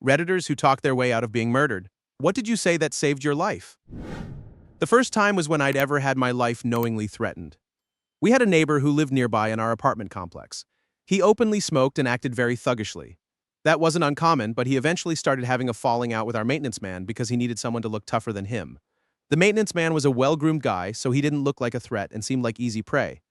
Redditors who talk their way out of being murdered. What did you say that saved your life? The first time was when I'd ever had my life knowingly threatened. We had a neighbor who lived nearby in our apartment complex. He openly smoked and acted very thuggishly. That wasn't uncommon, but he eventually started having a falling out with our maintenance man because he needed someone to look tougher than him. The maintenance man was a well-groomed guy, so he didn't look like a threat and seemed like easy prey.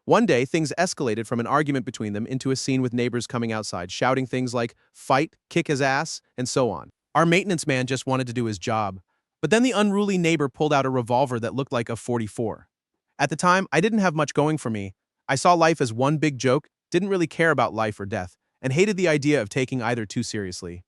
One day, things escalated from an argument between them into a scene with neighbors coming outside, shouting things like, "Fight, kick his ass," and so on. Our maintenance man just wanted to do his job. But then the unruly neighbor pulled out a revolver that looked like a 44. At the time, I didn't have much going for me. I saw life as one big joke, didn't really care about life or death, and hated the idea of taking either too seriously.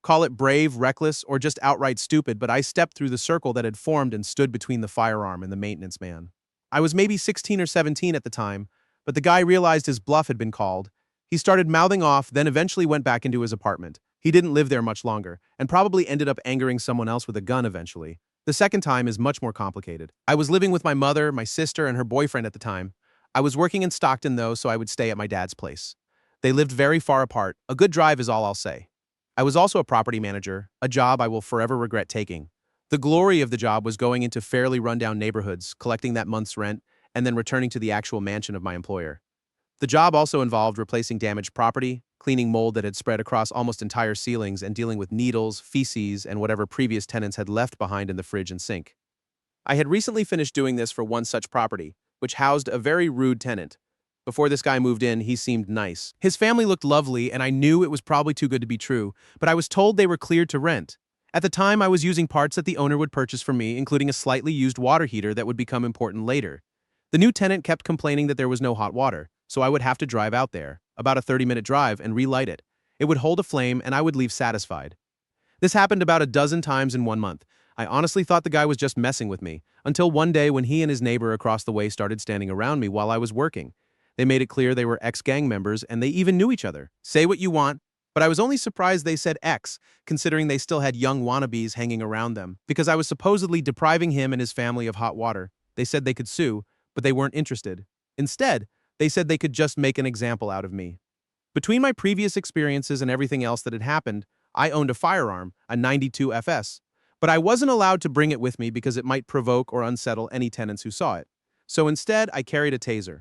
Call it brave, reckless, or just outright stupid, but I stepped through the circle that had formed and stood between the firearm and the maintenance man. I was maybe 16 or 17 at the time, but the guy realized his bluff had been called. He started mouthing off, then eventually went back into his apartment. He didn't live there much longer, and probably ended up angering someone else with a gun eventually. The second time is much more complicated. I was living with my mother, my sister, and her boyfriend at the time. I was working in Stockton though, so I would stay at my dad's place. They lived very far apart. A good drive is all I'll say. I was also a property manager, a job I will forever regret taking. The glory of the job was going into fairly rundown neighborhoods, collecting that month's rent, and then returning to the actual mansion of my employer. The job also involved replacing damaged property, cleaning mold that had spread across almost entire ceilings, and dealing with needles, feces, and whatever previous tenants had left behind in the fridge and sink. I had recently finished doing this for one such property, which housed a very rude tenant. Before this guy moved in, he seemed nice. His family looked lovely, and I knew it was probably too good to be true, but I was told they were cleared to rent. At the time, I was using parts that the owner would purchase for me, including a slightly used water heater that would become important later. The new tenant kept complaining that there was no hot water, so I would have to drive out there, about a 30-minute drive, and relight it. It would hold a flame, and I would leave satisfied. This happened about a dozen times in 1 month. I honestly thought the guy was just messing with me, until one day when he and his neighbor across the way started standing around me while I was working. They made it clear they were ex-gang members, and they even knew each other. Say what you want, but I was only surprised they said ex, considering they still had young wannabes hanging around them, because I was supposedly depriving him and his family of hot water. They said they could sue, but they weren't interested. Instead, they said they could just make an example out of me. Between my previous experiences and everything else that had happened, I owned a firearm, a .92 FS, but I wasn't allowed to bring it with me because it might provoke or unsettle any tenants who saw it. So instead, I carried a taser.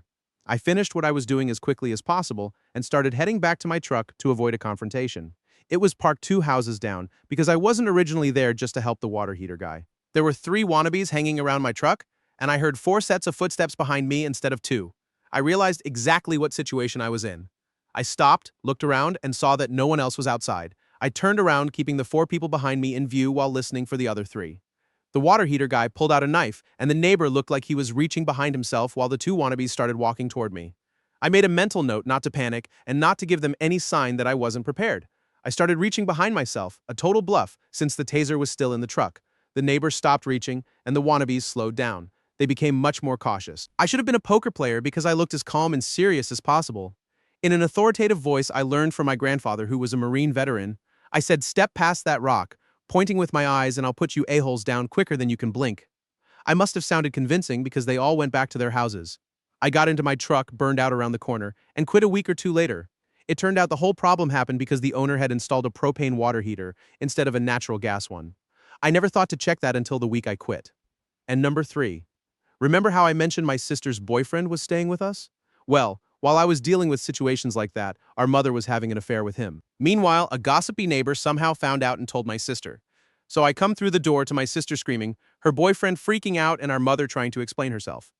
I finished what I was doing as quickly as possible and started heading back to my truck to avoid a confrontation. It was parked 2 houses down because I wasn't originally there just to help the water heater guy. There were 3 wannabes hanging around my truck, and I heard 4 sets of footsteps behind me instead of 2. I realized exactly what situation I was in. I stopped, looked around, and saw that no one else was outside. I turned around, keeping the 4 people behind me in view while listening for the other 3. The water heater guy pulled out a knife, and the neighbor looked like he was reaching behind himself while the 2 wannabes started walking toward me. I made a mental note not to panic and not to give them any sign that I wasn't prepared. I started reaching behind myself, a total bluff, since the taser was still in the truck. The neighbor stopped reaching, and the wannabes slowed down. They became much more cautious. I should have been a poker player because I looked as calm and serious as possible. In an authoritative voice I learned from my grandfather, who was a Marine veteran, I said, "Step past that rock," pointing with my eyes, "and I'll put you a-holes down quicker than you can blink." I must have sounded convincing because they all went back to their houses. I got into my truck, burned out around the corner, and quit a week or 2 later. It turned out the whole problem happened because the owner had installed a propane water heater instead of a natural gas one. I never thought to check that until the week I quit. And number 3. Remember how I mentioned my sister's boyfriend was staying with us? Well, while I was dealing with situations like that, our mother was having an affair with him. Meanwhile, a gossipy neighbor somehow found out and told my sister. So I come through the door to my sister screaming, her boyfriend freaking out, and our mother trying to explain herself.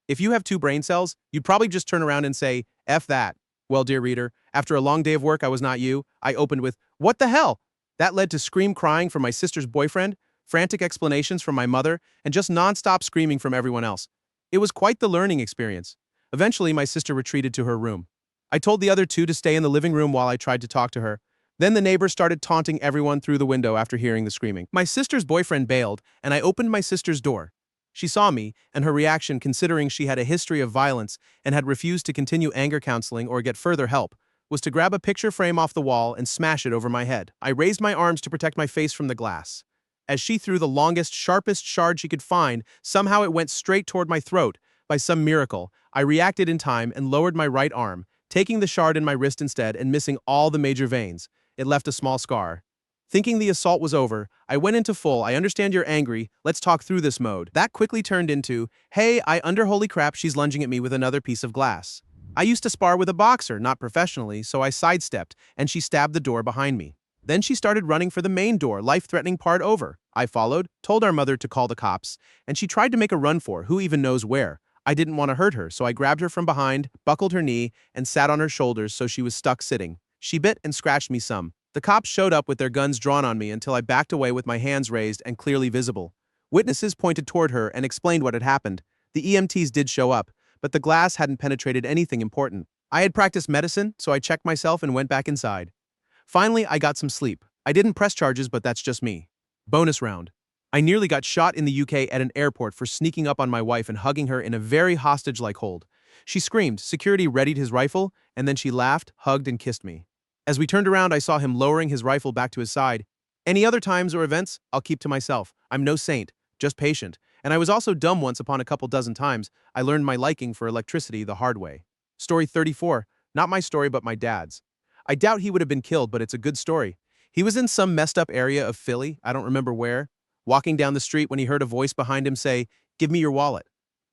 If you have 2 brain cells, you'd probably just turn around and say, "F that." Well, dear reader, after a long day of work, I was not you. I opened with, "What the hell?" That led to scream crying from my sister's boyfriend, frantic explanations from my mother, and just nonstop screaming from everyone else. It was quite the learning experience. Eventually, my sister retreated to her room. I told the other 2 to stay in the living room while I tried to talk to her. Then the neighbor started taunting everyone through the window after hearing the screaming. My sister's boyfriend bailed, and I opened my sister's door. She saw me, and her reaction, considering she had a history of violence and had refused to continue anger counseling or get further help, was to grab a picture frame off the wall and smash it over my head. I raised my arms to protect my face from the glass. As she threw the longest, sharpest shard she could find, somehow it went straight toward my throat. By some miracle, I reacted in time and lowered my right arm, taking the shard in my wrist instead and missing all the major veins. It left a small scar. Thinking the assault was over, I went into full, "I understand you're angry, let's talk through this" mode. That quickly turned into, "Hey, I under holy crap, she's lunging at me with another piece of glass." I used to spar with a boxer, not professionally, so I sidestepped, and she stabbed the door behind me. Then she started running for the main door, life-threatening part over. I followed, told our mother to call the cops, and she tried to make a run for who even knows where. I didn't want to hurt her, so I grabbed her from behind, buckled her knee, and sat on her shoulders so she was stuck sitting. She bit and scratched me some. The cops showed up with their guns drawn on me until I backed away with my hands raised and clearly visible. Witnesses pointed toward her and explained what had happened. The EMTs did show up, but the glass hadn't penetrated anything important. I had practiced medicine, so I checked myself and went back inside. Finally, I got some sleep. I didn't press charges, but that's just me. Bonus round. I nearly got shot in the UK at an airport for sneaking up on my wife and hugging her in a very hostage-like hold. She screamed, security readied his rifle, and then she laughed, hugged, and kissed me. As we turned around, I saw him lowering his rifle back to his side. Any other times or events, I'll keep to myself. I'm no saint, just patient. And I was also dumb once upon a couple dozen times. I learned my liking for electricity the hard way. Story 34. Not my story, but my dad's. I doubt he would have been killed, but it's a good story. He was in some messed up area of Philly, I don't remember where, walking down the street when he heard a voice behind him say, "Give me your wallet."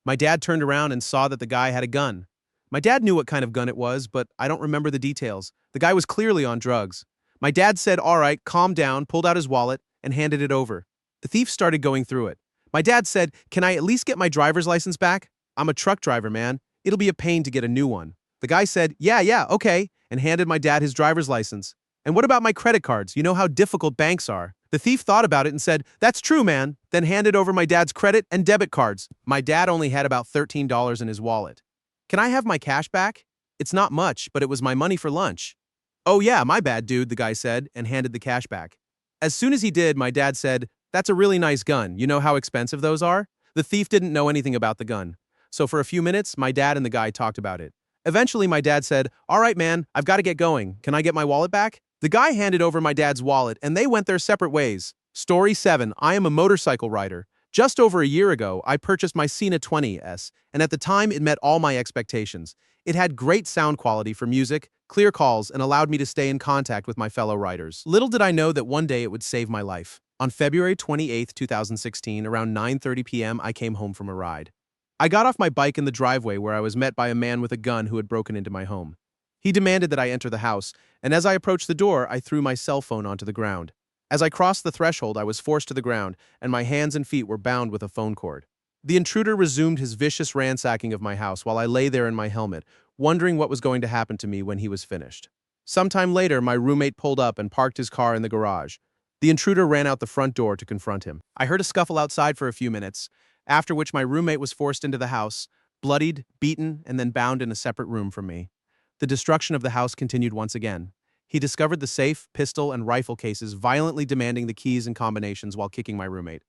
My dad turned around and saw that the guy had a gun. My dad knew what kind of gun it was, but I don't remember the details. The guy was clearly on drugs. My dad said, "All right, calm down," pulled out his wallet, and handed it over. The thief started going through it. My dad said, "Can I at least get my driver's license back? I'm a truck driver, man. It'll be a pain to get a new one." The guy said, yeah, okay," and handed my dad his driver's license. "And what about my credit cards? You know how difficult banks are." The thief thought about it and said, "That's true, man," then handed over my dad's credit and debit cards. My dad only had about $13 in his wallet. "Can I have my cash back? It's not much, but it was my money for lunch." "Oh yeah, my bad, dude," the guy said, and handed the cash back. As soon as he did, my dad said, "That's a really nice gun. You know how expensive those are?" The thief didn't know anything about the gun. So for a few minutes, my dad and the guy talked about it. Eventually, my dad said, "All right, man, I've got to get going. Can I get my wallet back?" The guy handed over my dad's wallet, and they went their separate ways. Story 7. I am a motorcycle rider. Just over a year ago, I purchased my Cena 20S, and at the time, it met all my expectations. It had great sound quality for music, clear calls, and allowed me to stay in contact with my fellow riders. Little did I know that one day it would save my life. On February 28, 2016, around 9:30 p.m., I came home from a ride. I got off my bike in the driveway where I was met by a man with a gun who had broken into my home. He demanded that I enter the house, and as I approached the door, I threw my cell phone onto the ground. As I crossed the threshold, I was forced to the ground, and my hands and feet were bound with a phone cord. The intruder resumed his vicious ransacking of my house while I lay there in my helmet, wondering what was going to happen to me when he was finished. Sometime later, my roommate pulled up and parked his car in the garage. The intruder ran out the front door to confront him. I heard a scuffle outside for a few minutes, after which my roommate was forced into the house, bloodied, beaten, and then bound in a separate room from me. The destruction of the house continued once again. He discovered the safe, pistol, and rifle cases, violently demanding the keys and combinations while kicking my roommate.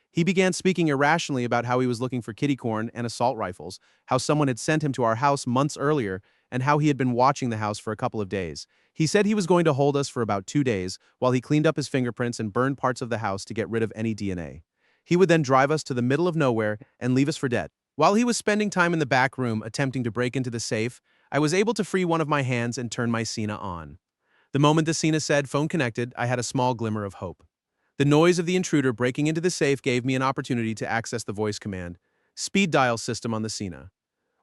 He began speaking irrationally about how he was looking for kitty corn and assault rifles, how someone had sent him to our house months earlier, and how he had been watching the house for a couple of days. He said he was going to hold us for about 2 days while he cleaned up his fingerprints and burned parts of the house to get rid of any DNA. He would then drive us to the middle of nowhere and leave us for dead. While he was spending time in the back room attempting to break into the safe, I was able to free one of my hands and turn my Cena on. The moment the Cena said "phone connected," I had a small glimmer of hope. The noise of the intruder breaking into the safe gave me an opportunity to access the voice command, speed dial system on the Cena.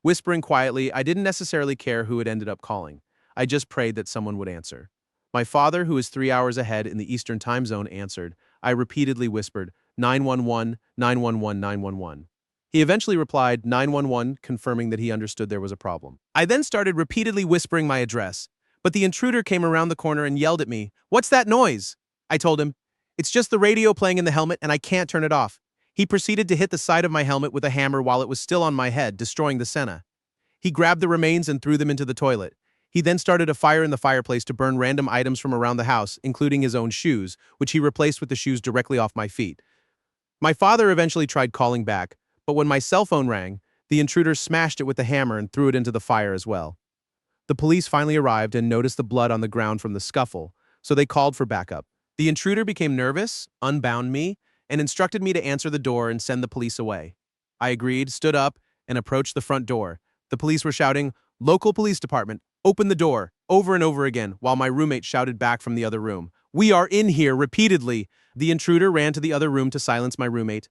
Whispering quietly, I didn't necessarily care who it ended up calling. I just prayed that someone would answer. My father, who is 3 hours ahead in the Eastern time zone, answered. I repeatedly whispered, 911, 911, 911. He eventually replied, 911, confirming that he understood there was a problem. I then started repeatedly whispering my address, but the intruder came around the corner and yelled at me, "What's that noise?" I told him, "It's just the radio playing in the helmet and I can't turn it off." He proceeded to hit the side of my helmet with a hammer while it was still on my head, destroying the Senna. He grabbed the remains and threw them into the toilet. He then started a fire in the fireplace to burn random items from around the house, including his own shoes, which he replaced with the shoes directly off my feet. My father eventually tried calling back, but when my cell phone rang, the intruder smashed it with the hammer and threw it into the fire as well. The police finally arrived and noticed the blood on the ground from the scuffle, so they called for backup. The intruder became nervous, unbound me, and instructed me to answer the door and send the police away. I agreed, stood up, and approached the front door. The police were shouting, "Local police department, open the door," over and over again, while my roommate shouted back from the other room, "We are in here," repeatedly. The intruder ran to the other room to silence my roommate.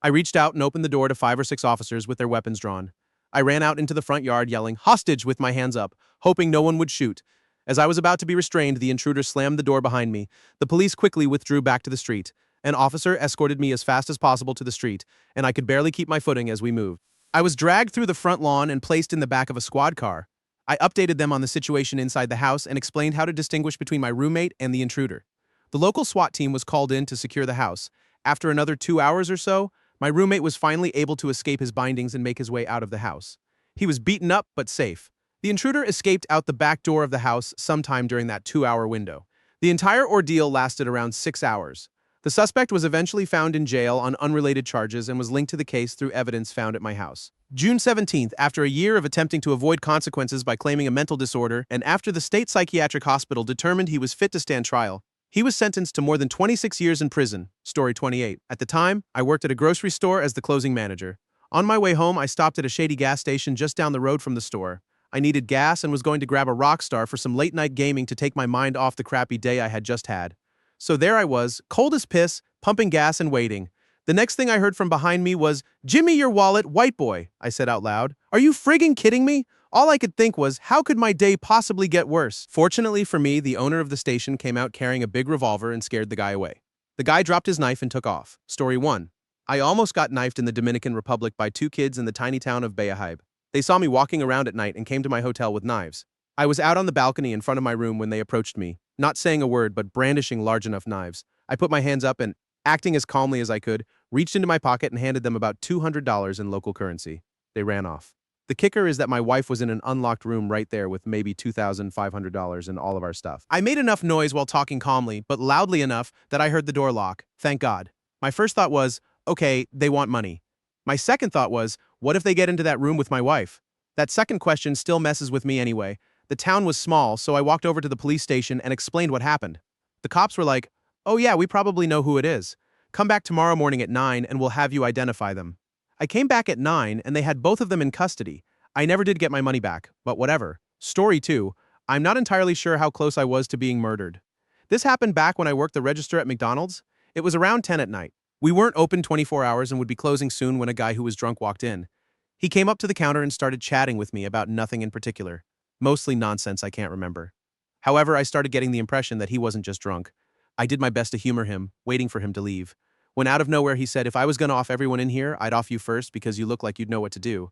I reached out and opened the door to 5 or 6 officers with their weapons drawn. I ran out into the front yard yelling, "Hostage!" with my hands up, hoping no one would shoot. As I was about to be restrained, the intruder slammed the door behind me. The police quickly withdrew back to the street. An officer escorted me as fast as possible to the street, and I could barely keep my footing as we moved. I was dragged through the front lawn and placed in the back of a squad car. I updated them on the situation inside the house and explained how to distinguish between my roommate and the intruder. The local SWAT team was called in to secure the house. After another 2 hours or so, my roommate was finally able to escape his bindings and make his way out of the house. He was beaten up but safe. The intruder escaped out the back door of the house sometime during that 2-hour window. The entire ordeal lasted around 6 hours. The suspect was eventually found in jail on unrelated charges and was linked to the case through evidence found at my house. June 17th, after a year of attempting to avoid consequences by claiming a mental disorder, and after the state psychiatric hospital determined he was fit to stand trial, he was sentenced to more than 26 years in prison. Story 28. At the time, I worked at a grocery store as the closing manager. On my way home, I stopped at a shady gas station just down the road from the store. I needed gas and was going to grab a Rockstar for some late-night gaming to take my mind off the crappy day I had just had. So there I was, cold as piss, pumping gas and waiting. The next thing I heard from behind me was, "Jimmy, your wallet, white boy," I said out loud. "Are you friggin' kidding me?" All I could think was, how could my day possibly get worse? Fortunately for me, the owner of the station came out carrying a big revolver and scared the guy away. The guy dropped his knife and took off. Story 1. I almost got knifed in the Dominican Republic by 2 kids in the tiny town of Bayahibe. They saw me walking around at night and came to my hotel with knives. I was out on the balcony in front of my room when they approached me, not saying a word but brandishing large enough knives. I put my hands up and, acting as calmly as I could, reached into my pocket and handed them about $200 in local currency. They ran off. The kicker is that my wife was in an unlocked room right there with maybe $2,500 and all of our stuff. I made enough noise while talking calmly, but loudly enough that I heard the door lock. Thank God. My first thought was, okay, they want money. My second thought was, what if they get into that room with my wife? That second question still messes with me anyway. The town was small, so I walked over to the police station and explained what happened. The cops were like, "Oh yeah, we probably know who it is. Come back tomorrow morning at 9 and we'll have you identify them." I came back at 9 and they had both of them in custody. I never did get my money back, but whatever. Story 2. I'm not entirely sure how close I was to being murdered. This happened back when I worked the register at McDonald's. It was around 10 at night. We weren't open 24 hours and would be closing soon when a guy who was drunk walked in. He came up to the counter and started chatting with me about nothing in particular. Mostly nonsense I can't remember. However, I started getting the impression that he wasn't just drunk. I did my best to humor him, waiting for him to leave. When out of nowhere he said, "If I was gonna off everyone in here, I'd off you first because you look like you'd know what to do."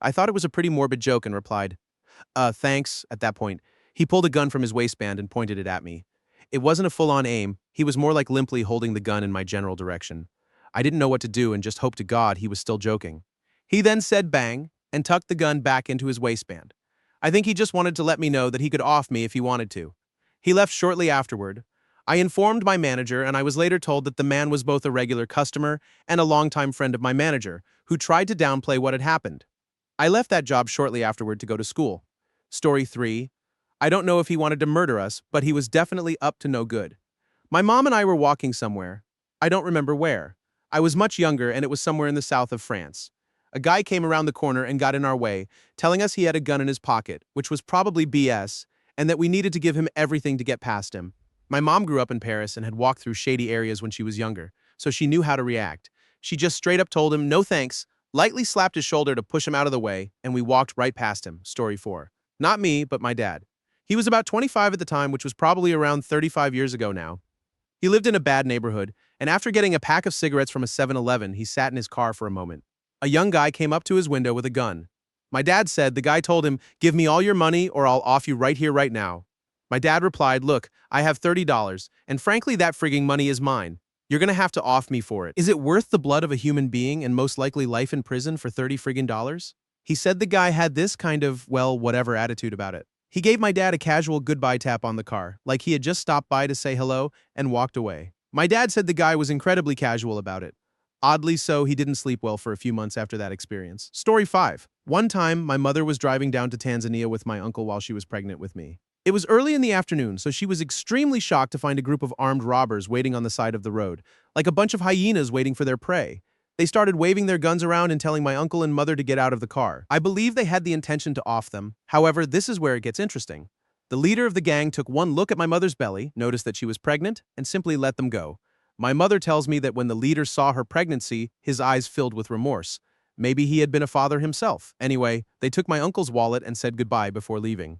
I thought it was a pretty morbid joke and replied, Thanks." At that point, he pulled a gun from his waistband and pointed it at me. It wasn't a full-on aim, he was more like limply holding the gun in my general direction. I didn't know what to do and just hoped to God he was still joking. He then said bang and tucked the gun back into his waistband. I think he just wanted to let me know that he could off me if he wanted to. He left shortly afterward. I informed my manager and I was later told that the man was both a regular customer and a longtime friend of my manager, who tried to downplay what had happened. I left that job shortly afterward to go to school. Story 3. I don't know if he wanted to murder us, but he was definitely up to no good. My mom and I were walking somewhere. I don't remember where. I was much younger and it was somewhere in the south of France. A guy came around the corner and got in our way, telling us he had a gun in his pocket, which was probably BS, and that we needed to give him everything to get past him. My mom grew up in Paris and had walked through shady areas when she was younger, so she knew how to react. She just straight up told him, "No thanks," lightly slapped his shoulder to push him out of the way, and we walked right past him. Story 4. Not me, but my dad. He was about 25 at the time, which was probably around 35 years ago now. He lived in a bad neighborhood, and after getting a pack of cigarettes from a 7-Eleven, he sat in his car for a moment. A young guy came up to his window with a gun. My dad said the guy told him, "Give me all your money or I'll off you right here, right now." My dad replied, "Look, I have $30, and frankly that frigging money is mine. You're gonna have to off me for it. Is it worth the blood of a human being and most likely life in prison for $30 friggin' dollars?" He said the guy had this kind of, well, whatever attitude about it. He gave my dad a casual goodbye tap on the car, like he had just stopped by to say hello, and walked away. My dad said the guy was incredibly casual about it. Oddly so, he didn't sleep well for a few months after that experience. Story 5. One time, my mother was driving down to Tanzania with my uncle while she was pregnant with me. It was early in the afternoon, so she was extremely shocked to find a group of armed robbers waiting on the side of the road, like a bunch of hyenas waiting for their prey. They started waving their guns around and telling my uncle and mother to get out of the car. I believe they had the intention to off them. However, this is where it gets interesting. The leader of the gang took one look at my mother's belly, noticed that she was pregnant, and simply let them go. My mother tells me that when the leader saw her pregnancy, his eyes filled with remorse. Maybe he had been a father himself. Anyway, they took my uncle's wallet and said goodbye before leaving.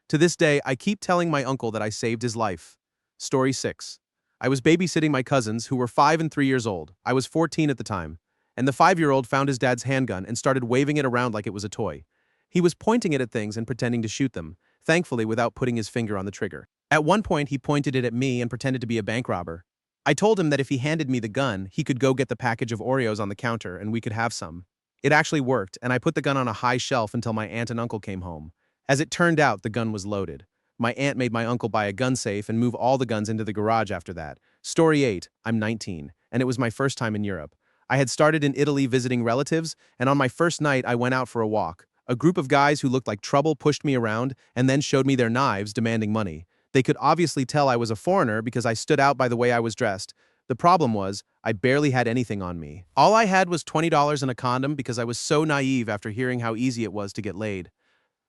To this day, I keep telling my uncle that I saved his life. Story 6. I was babysitting my cousins, who were 5 and 3 years old. I was 14 at the time. And the 5-year-old found his dad's handgun and started waving it around like it was a toy. He was pointing it at things and pretending to shoot them, thankfully without putting his finger on the trigger. At one point, he pointed it at me and pretended to be a bank robber. I told him that if he handed me the gun, he could go get the package of Oreos on the counter and we could have some. It actually worked, and I put the gun on a high shelf until my aunt and uncle came home. As it turned out, the gun was loaded. My aunt made my uncle buy a gun safe and move all the guns into the garage after that. Story 8. I'm 19, and it was my first time in Europe. I had started in Italy visiting relatives, and on my first night I went out for a walk. A group of guys who looked like trouble pushed me around and then showed me their knives, demanding money. They could obviously tell I was a foreigner because I stood out by the way I was dressed. The problem was, I barely had anything on me. All I had was $20 and a condom because I was so naive after hearing how easy it was to get laid.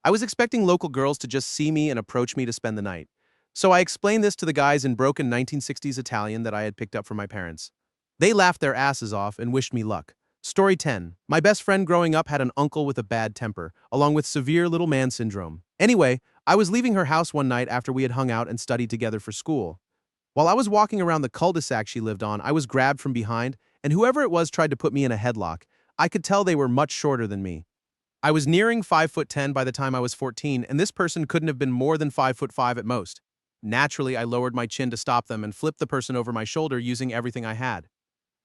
I was expecting local girls to just see me and approach me to spend the night. So I explained this to the guys in broken 1960s Italian that I had picked up from my parents. They laughed their asses off and wished me luck. Story 10. My best friend growing up had an uncle with a bad temper, along with severe little man syndrome. Anyway, I was leaving her house one night after we had hung out and studied together for school. While I was walking around the cul-de-sac she lived on, I was grabbed from behind, and whoever it was tried to put me in a headlock. I could tell they were much shorter than me. I was nearing 5'10" by the time I was 14, and this person couldn't have been more than 5'5" at most. Naturally, I lowered my chin to stop them and flipped the person over my shoulder using everything I had.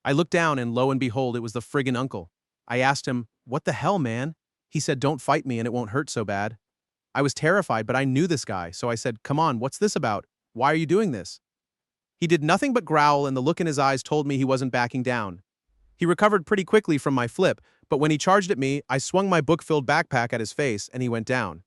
I looked down, and lo and behold, it was the friggin' uncle. I asked him, "What the hell, man?" He said, "Don't fight me and it won't hurt so bad." I was terrified, but I knew this guy, so I said, "Come on, what's this about? Why are you doing this?" He did nothing but growl, and the look in his eyes told me he wasn't backing down. He recovered pretty quickly from my flip, but when he charged at me, I swung my book-filled backpack at his face, and he went down.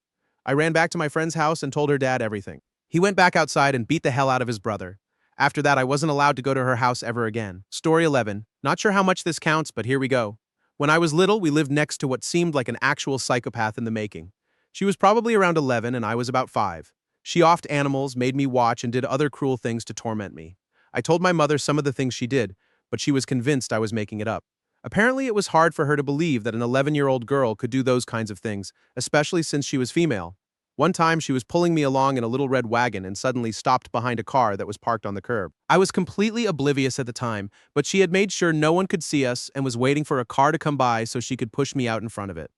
I ran back to my friend's house and told her dad everything. He went back outside and beat the hell out of his brother. After that, I wasn't allowed to go to her house ever again. Story 11. Not sure how much this counts, but here we go. When I was little, we lived next to what seemed like an actual psychopath in the making. She was probably around 11 and I was about 5. She offed animals, made me watch, and did other cruel things to torment me. I told my mother some of the things she did, but she was convinced I was making it up. Apparently, it was hard for her to believe that an 11-year-old girl could do those kinds of things, especially since she was female. One time, she was pulling me along in a little red wagon and suddenly stopped behind a car that was parked on the curb. I was completely oblivious at the time, but she had made sure no one could see us and was waiting for a car to come by so she could push me out in front of it.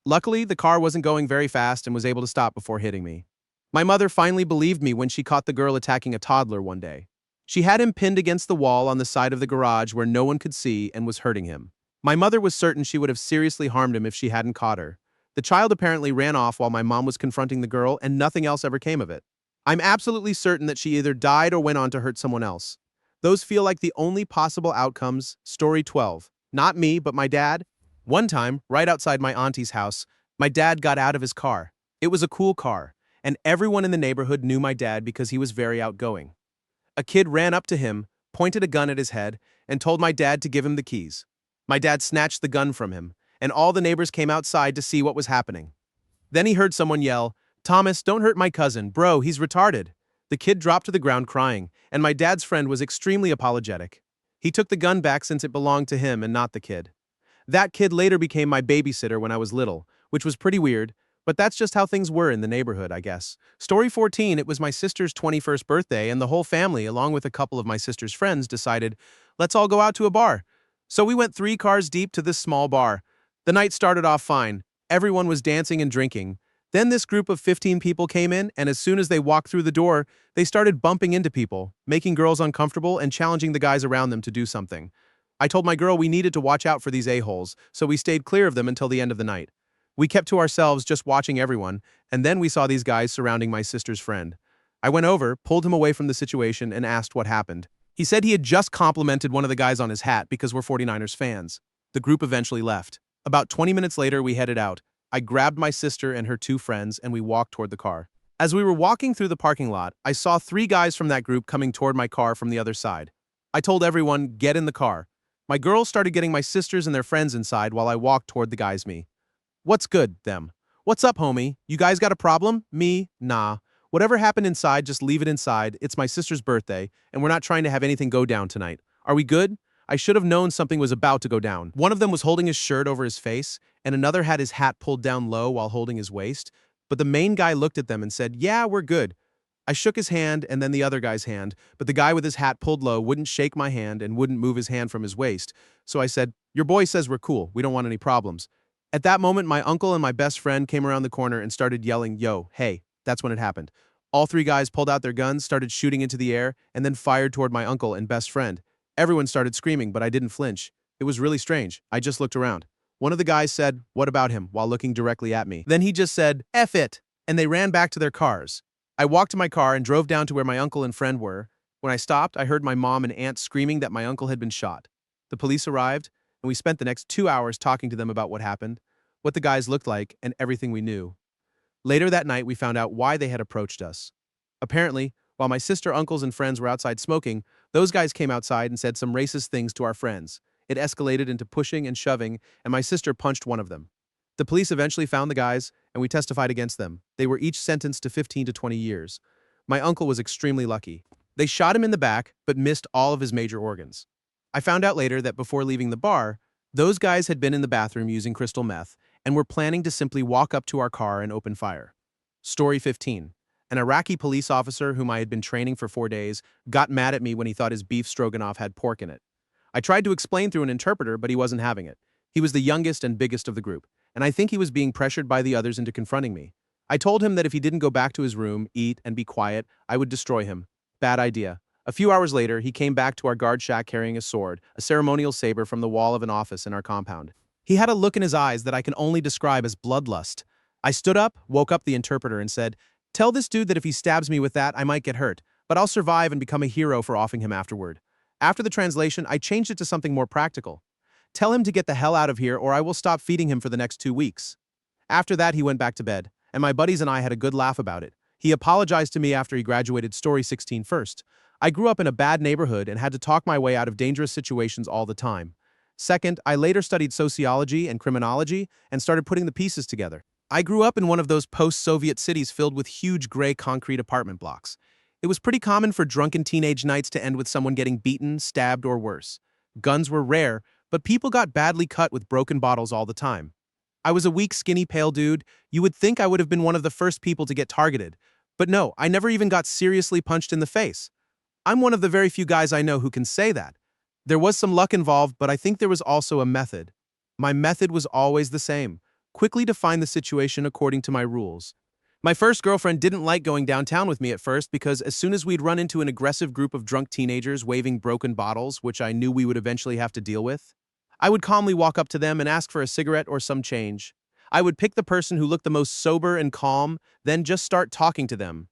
Luckily, the car wasn't going very fast and was able to stop before hitting me. My mother finally believed me when she caught the girl attacking a toddler one day. She had him pinned against the wall on the side of the garage where no one could see and was hurting him. My mother was certain she would have seriously harmed him if she hadn't caught her. The child apparently ran off while my mom was confronting the girl, and nothing else ever came of it. I'm absolutely certain that she either died or went on to hurt someone else. Those feel like the only possible outcomes. Story 12. Not me, but my dad. One time, right outside my auntie's house, my dad got out of his car. It was a cool car, and everyone in the neighborhood knew my dad because he was very outgoing. A kid ran up to him, pointed a gun at his head, and told my dad to give him the keys. My dad snatched the gun from him, and all the neighbors came outside to see what was happening. Then he heard someone yell, "Thomas, don't hurt my cousin, bro, he's retarded." The kid dropped to the ground crying, and my dad's friend was extremely apologetic. He took the gun back since it belonged to him and not the kid. That kid later became my babysitter when I was little, which was pretty weird, but that's just how things were in the neighborhood, I guess. Story 14. It was my sister's 21st birthday, and the whole family, along with a couple of my sister's friends, decided, let's all go out to a bar. So we went 3 cars deep to this small bar. The night started off fine. Everyone was dancing and drinking. Then this group of 15 people came in, and as soon as they walked through the door, they started bumping into people, making girls uncomfortable and challenging the guys around them to do something. I told my girl we needed to watch out for these a-holes, so we stayed clear of them until the end of the night. We kept to ourselves, just watching everyone, and then we saw these guys surrounding my sister's friend. I went over, pulled him away from the situation, and asked what happened. He said he had just complimented one of the guys on his hat because we're 49ers fans. The group eventually left. About 20 minutes later, we headed out. I grabbed my sister and her 2 friends, and we walked toward the car. As we were walking through the parking lot, I saw 3 guys from that group coming toward my car from the other side. I told everyone, get in the car. My girls started getting my sisters and their friends inside while I walked toward the guys. Me. What's good, them? What's up, homie? You guys got a problem? Me? Nah. Whatever happened inside, just leave it inside. It's my sister's birthday, and we're not trying to have anything go down tonight. Are we good? I should have known something was about to go down. One of them was holding his shirt over his face, and another had his hat pulled down low while holding his waist. But the main guy looked at them and said, "Yeah, we're good." I shook his hand and then the other guy's hand, but the guy with his hat pulled low wouldn't shake my hand and wouldn't move his hand from his waist. So I said, "Your boy says we're cool. We don't want any problems." At that moment, my uncle and my best friend came around the corner and started yelling, "Yo, hey." That's when it happened. All three guys pulled out their guns, started shooting into the air, and then fired toward my uncle and best friend. Everyone started screaming, but I didn't flinch. It was really strange. I just looked around. One of the guys said, "What about him?" while looking directly at me. Then he just said, "F it," and they ran back to their cars. I walked to my car and drove down to where my uncle and friend were. When I stopped, I heard my mom and aunt screaming that my uncle had been shot. The police arrived, and we spent the next 2 hours talking to them about what happened, what the guys looked like, and everything we knew. Later that night, we found out why they had approached us. Apparently, while my sister, uncles, and friends were outside smoking, those guys came outside and said some racist things to our friends. It escalated into pushing and shoving, and my sister punched one of them. The police eventually found the guys, and we testified against them. They were each sentenced to 15 to 20 years. My uncle was extremely lucky. They shot him in the back, but missed all of his major organs. I found out later that before leaving the bar, those guys had been in the bathroom using crystal meth and were planning to simply walk up to our car and open fire. Story 15. An Iraqi police officer whom I had been training for 4 days got mad at me when he thought his beef stroganoff had pork in it. I tried to explain through an interpreter, but he wasn't having it. He was the youngest and biggest of the group, and I think he was being pressured by the others into confronting me. I told him that if he didn't go back to his room, eat, and be quiet, I would destroy him. Bad idea. A few hours later, he came back to our guard shack carrying a sword, a ceremonial saber from the wall of an office in our compound. He had a look in his eyes that I can only describe as bloodlust. I stood up, woke up the interpreter, and said, "Tell this dude that if he stabs me with that, I might get hurt, but I'll survive and become a hero for offing him afterward." After the translation, I changed it to something more practical. "Tell him to get the hell out of here or I will stop feeding him for the next 2 weeks." After that, he went back to bed, and my buddies and I had a good laugh about it. He apologized to me after he graduated Story 16 first. I grew up in a bad neighborhood and had to talk my way out of dangerous situations all the time. Second, I later studied sociology and criminology and started putting the pieces together. I grew up in one of those post-Soviet cities filled with huge gray concrete apartment blocks. It was pretty common for drunken teenage nights to end with someone getting beaten, stabbed, or worse. Guns were rare, but people got badly cut with broken bottles all the time. I was a weak, skinny, pale dude. You would think I would have been one of the first people to get targeted. But no, I never even got seriously punched in the face. I'm one of the very few guys I know who can say that. There was some luck involved, but I think there was also a method. My method was always the same: quickly define the situation according to my rules. My first girlfriend didn't like going downtown with me at first because as soon as we'd run into an aggressive group of drunk teenagers waving broken bottles, which I knew we would eventually have to deal with, I would calmly walk up to them and ask for a cigarette or some change. I would pick the person who looked the most sober and calm, then just start talking to them.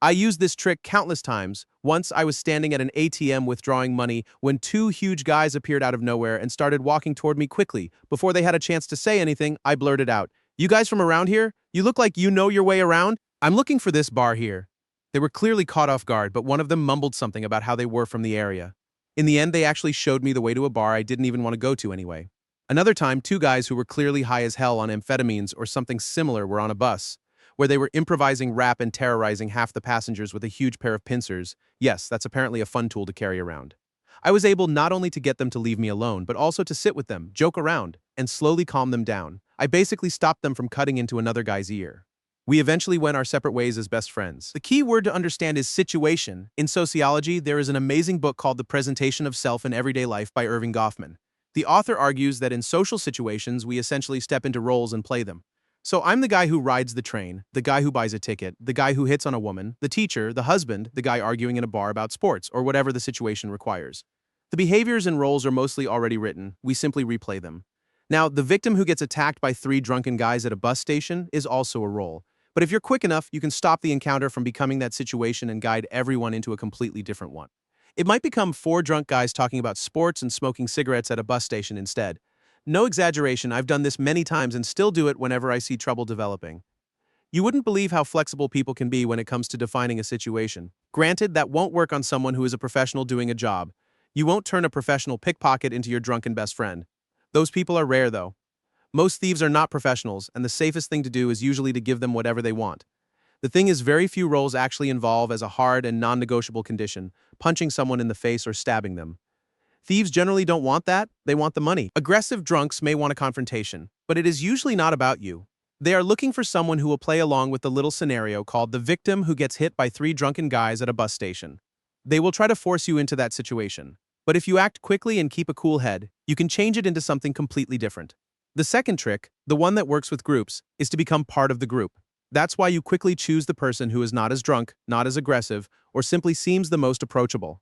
I used this trick countless times. Once I was standing at an ATM withdrawing money when two huge guys appeared out of nowhere and started walking toward me quickly. Before they had a chance to say anything, I blurted out, "You guys from around here? You look like you know your way around. I'm looking for this bar here." They were clearly caught off guard, but one of them mumbled something about how they were from the area. In the end, they actually showed me the way to a bar I didn't even want to go to anyway. Another time, two guys who were clearly high as hell on amphetamines or something similar were on a bus, where they were improvising rap and terrorizing half the passengers with a huge pair of pincers. Yes, that's apparently a fun tool to carry around. I was able not only to get them to leave me alone, but also to sit with them, joke around, and slowly calm them down. I basically stopped them from cutting into another guy's ear. We eventually went our separate ways as best friends. The key word to understand is situation. In sociology, there is an amazing book called The Presentation of Self in Everyday Life by Irving Goffman. The author argues that in social situations, we essentially step into roles and play them. So I'm the guy who rides the train, the guy who buys a ticket, the guy who hits on a woman, the teacher, the husband, the guy arguing in a bar about sports, or whatever the situation requires. The behaviors and roles are mostly already written, we simply replay them. Now, the victim who gets attacked by three drunken guys at a bus station is also a role. But if you're quick enough, you can stop the encounter from becoming that situation and guide everyone into a completely different one. It might become four drunk guys talking about sports and smoking cigarettes at a bus station instead. No exaggeration, I've done this many times and still do it whenever I see trouble developing. You wouldn't believe how flexible people can be when it comes to defining a situation. Granted, that won't work on someone who is a professional doing a job. You won't turn a professional pickpocket into your drunken best friend. Those people are rare, though. Most thieves are not professionals, and the safest thing to do is usually to give them whatever they want. The thing is, very few roles actually involve as a hard and non-negotiable condition, punching someone in the face or stabbing them. Thieves generally don't want that, they want the money. Aggressive drunks may want a confrontation, but it is usually not about you. They are looking for someone who will play along with the little scenario called the victim who gets hit by three drunken guys at a bus station. They will try to force you into that situation. But if you act quickly and keep a cool head, you can change it into something completely different. The second trick, the one that works with groups, is to become part of the group. That's why you quickly choose the person who is not as drunk, not as aggressive, or simply seems the most approachable.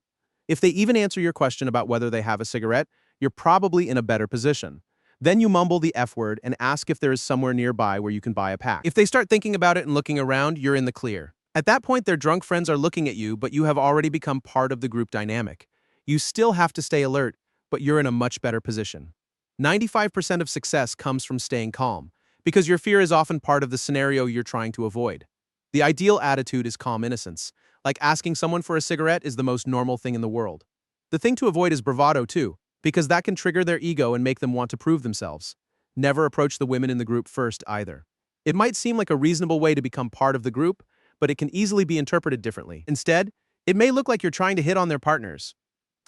If they even answer your question about whether they have a cigarette, you're probably in a better position. Then you mumble the F word and ask if there is somewhere nearby where you can buy a pack. If they start thinking about it and looking around, you're in the clear. At that point, their drunk friends are looking at you, but you have already become part of the group dynamic. You still have to stay alert, but you're in a much better position. 95% of success comes from staying calm, because your fear is often part of the scenario you're trying to avoid. The ideal attitude is calm innocence. Like asking someone for a cigarette is the most normal thing in the world. The thing to avoid is bravado too, because that can trigger their ego and make them want to prove themselves. Never approach the women in the group first either. It might seem like a reasonable way to become part of the group, but it can easily be interpreted differently. Instead, it may look like you're trying to hit on their partners.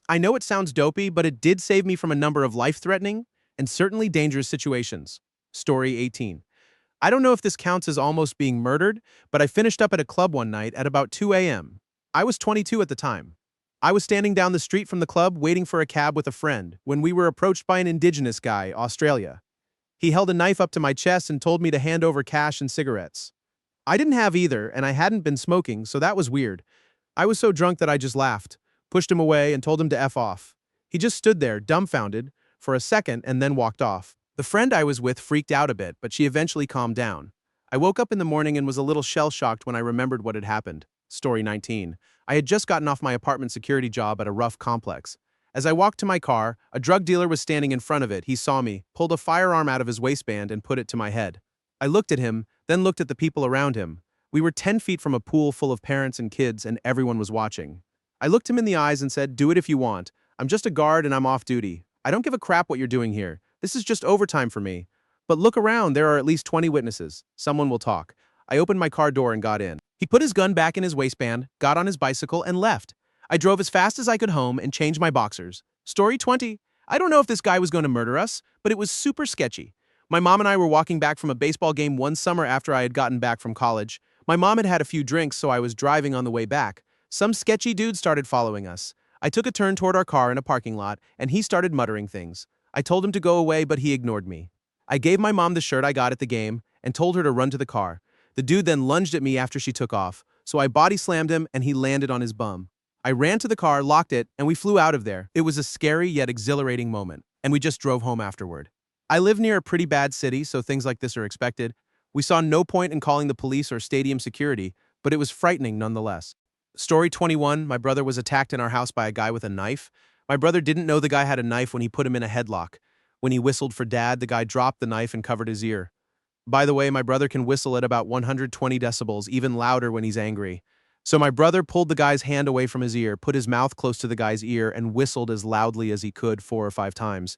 I know it sounds dopey, but it did save me from a number of life-threatening and certainly dangerous situations. Story 18. I don't know if this counts as almost being murdered, but I finished up at a club one night at about 2 a.m. I was 22 at the time. I was standing down the street from the club waiting for a cab with a friend when we were approached by an indigenous guy, Australia. He held a knife up to my chest and told me to hand over cash and cigarettes. I didn't have either, and I hadn't been smoking, so that was weird. I was so drunk that I just laughed, pushed him away, and told him to F off. He just stood there, dumbfounded, for a second and then walked off. The friend I was with freaked out a bit, but she eventually calmed down. I woke up in the morning and was a little shell-shocked when I remembered what had happened. Story 19. I had just gotten off my apartment security job at a rough complex. As I walked to my car, a drug dealer was standing in front of it. He saw me, pulled a firearm out of his waistband, and put it to my head. I looked at him, then looked at the people around him. We were 10 feet from a pool full of parents and kids, and everyone was watching. I looked him in the eyes and said, "Do it if you want. I'm just a guard and I'm off duty. I don't give a crap what you're doing here. This is just overtime for me. But look around, there are at least 20 witnesses. Someone will talk." I opened my car door and got in. He put his gun back in his waistband, got on his bicycle, and left. I drove as fast as I could home and changed my boxers. Story 20. I don't know if this guy was going to murder us, but it was super sketchy. My mom and I were walking back from a baseball game one summer after I had gotten back from college. My mom had had a few drinks, so I was driving on the way back. Some sketchy dude started following us. I took a turn toward our car in a parking lot, and he started muttering things. I told him to go away, but he ignored me. I gave my mom the shirt I got at the game and told her to run to the car. The dude then lunged at me after she took off, so I body slammed him and he landed on his bum. I ran to the car, locked it, and we flew out of there. It was a scary yet exhilarating moment, and we just drove home afterward. I live near a pretty bad city, so things like this are expected. We saw no point in calling the police or stadium security, but it was frightening nonetheless. Story 21. My brother was attacked in our house by a guy with a knife. My brother didn't know the guy had a knife when he put him in a headlock. When he whistled for dad, the guy dropped the knife and covered his ear. By the way, my brother can whistle at about 120 decibels, even louder when he's angry. So my brother pulled the guy's hand away from his ear, put his mouth close to the guy's ear, and whistled as loudly as he could 4 or 5 times.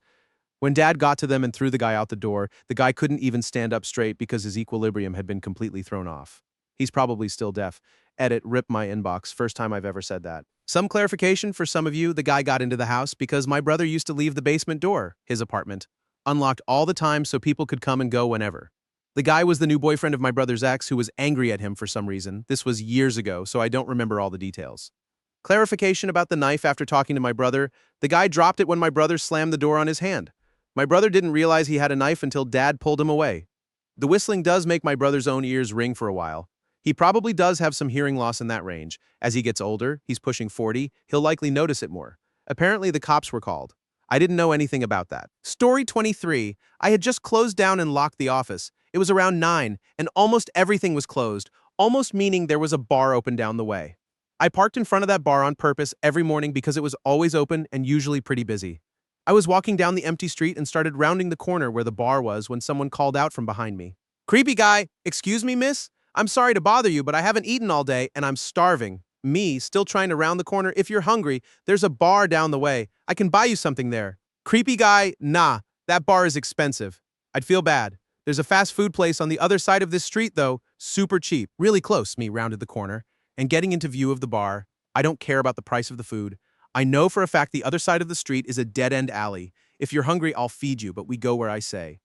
When dad got to them and threw the guy out the door, the guy couldn't even stand up straight because his equilibrium had been completely thrown off. He's probably still deaf. Edit, rip my inbox, first time I've ever said that. Some clarification for some of you, the guy got into the house because my brother used to leave the basement door, his apartment, unlocked all the time so people could come and go whenever. The guy was the new boyfriend of my brother's ex who was angry at him for some reason. This was years ago, so I don't remember all the details. Clarification about the knife after talking to my brother, the guy dropped it when my brother slammed the door on his hand. My brother didn't realize he had a knife until dad pulled him away. The whistling does make my brother's own ears ring for a while. He probably does have some hearing loss in that range. As he gets older, he's pushing 40, he'll likely notice it more. Apparently the cops were called. I didn't know anything about that. Story 23. I had just closed down and locked the office. It was around 9, and almost everything was closed, almost meaning there was a bar open down the way. I parked in front of that bar on purpose every morning because it was always open and usually pretty busy. I was walking down the empty street and started rounding the corner where the bar was when someone called out from behind me. "Creepy guy, excuse me, miss? I'm sorry to bother you, but I haven't eaten all day and I'm starving." Me, still trying to round the corner. "If you're hungry, there's a bar down the way. I can buy you something there." Creepy guy, "Nah, that bar is expensive." I'd feel bad. "There's a fast food place on the other side of this street though, Super cheap, really close, me rounded the corner, and getting into view of the bar. I don't care about the price of the food. I know for a fact the other side of the street is a dead-end alley. If you're hungry, I'll feed you, but we go where I say.